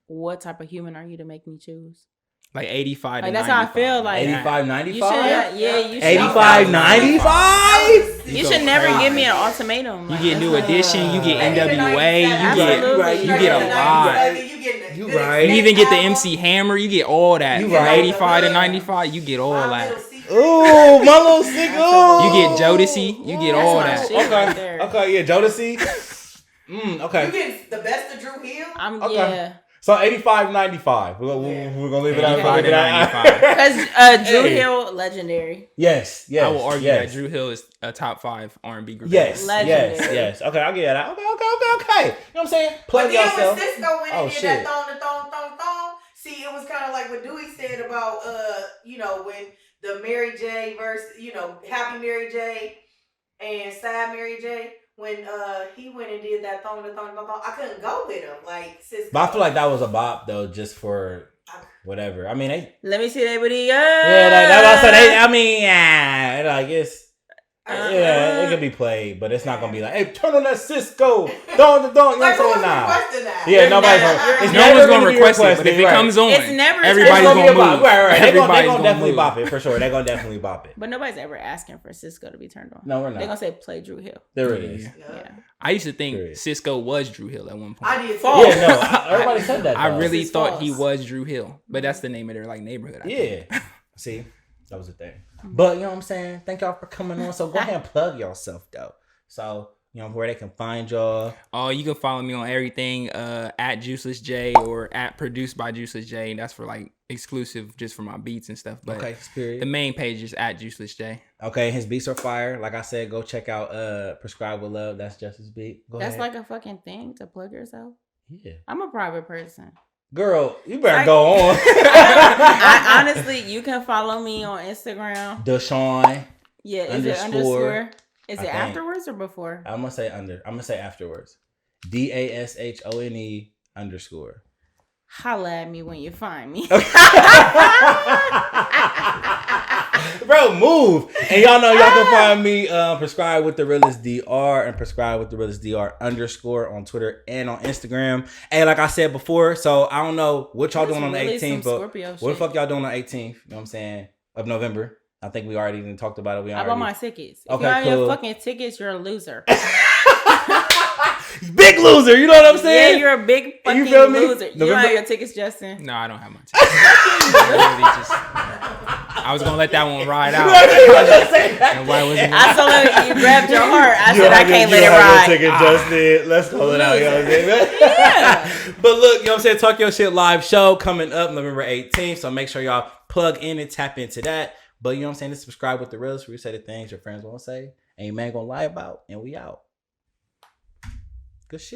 what type of human are you to make me choose? Like 85 to Like, 95. that's how I feel, like- 85, You should, 95? you should. 85, 95? You should never give me an ultimatum. You Like, get New Edition, you get NWA, Absolutely. you get a lot. You right. You even get the MC Hammer, you get all that. You From right. 85 to 95, you get all that. Ooh, my little sick. Ooh. You get Jodeci, you get That's all my that. shit right Okay. there. Okay, yeah, Jodeci. Okay. You get the best of Drew Hill. Okay. Yeah. So 85, 95. We're gonna leave it at 85 to 95. 95. Because Drew Hey. Hill, legendary. Yes. I will argue yes. that Drew Hill is a top 5 R&B group. Yes, Legendary. yes. Okay, I'll get that. Okay. You know what I'm saying? But Plug then yourself. when Cisco went Oh, and did shit. that thong, see, it was kind of like what Dewey said about, when the Mary J verse, Happy Mary J and Sad Mary J, when he went and did that thong, I couldn't go with him. Like, Cisco. But I feel like that was a bop though, just for whatever. I mean, Let me see that booty. that's what I say. Like it's. Yeah, it could be played, but it's not gonna be like, hey, turn on that Cisco. Don't. You know what I'm saying? Nah. That? Yeah, nobody's gonna. It's No one's never gonna be request it, but if it right. comes on, It's never- everybody's It's gonna be a move. bop. Right. They're Everybody's gonna definitely move. bop it for sure. They're gonna definitely bop it. But nobody's ever asking for Cisco to be turned on. No, we're They're gonna not. say play Drew Hill. There it is. Yeah. I used to think Period. Cisco was Drew Hill at one point. I did. False. Yeah, no. Everybody said that. I though. really This is thought false. he was Drew Hill, but that's the name of their like neighborhood. I think. Yeah. See, that was the thing. But you know what I'm saying? Thank y'all for coming on. So go ahead and plug yourself though. So where they can find y'all. Oh, you can follow me on everything at Juiceless J or at Produced by Juiceless J. That's for like exclusive, just for my beats and stuff. But Okay, period. the main page is at Juiceless J. Okay, his beats are fire. Like I said, go check out Prescribe with Love. That's just his beat. Go That's ahead. like a fucking thing to plug yourself. Yeah. I'm a private person. Girl, you better go on. I honestly, you can follow me on Instagram. Deshaun. Yeah, is Underscore, it underscore? Is I it think. afterwards or before? I'm gonna say afterwards. DASHONE _. Holla at me when you find me. Bro, move. And y'all know y'all can find me Prescribe with the Realest DR and Prescribe with the Realest DR _ on Twitter and on Instagram. Hey, like I said before, so I don't know what y'all doing on the 18th, but what the fuck y'all doing on the 18th? You know what I'm saying? Of November. I think we already even talked about it. I bought my tickets. If Okay, you have cool. your fucking tickets, you're a loser. Big loser, you know what I'm saying? Yeah, you're a big fucking You feel me? loser. You don't November- have your tickets, Justin. No, I don't have my ticket. I was gonna let that one ride out. Nobody was I saw that you grabbed your heart. I said I can't let it ride. Justin. Let's call it out. You know what I'm saying? Yeah. But look, you know what I'm saying? Talk Your Shit live show coming up November 18th. So make sure y'all plug in and tap into that. But you know what I'm saying? Just subscribe with the Realest, where you say the things your friends won't say. Ain't man gonna lie about. And we out. Good shit.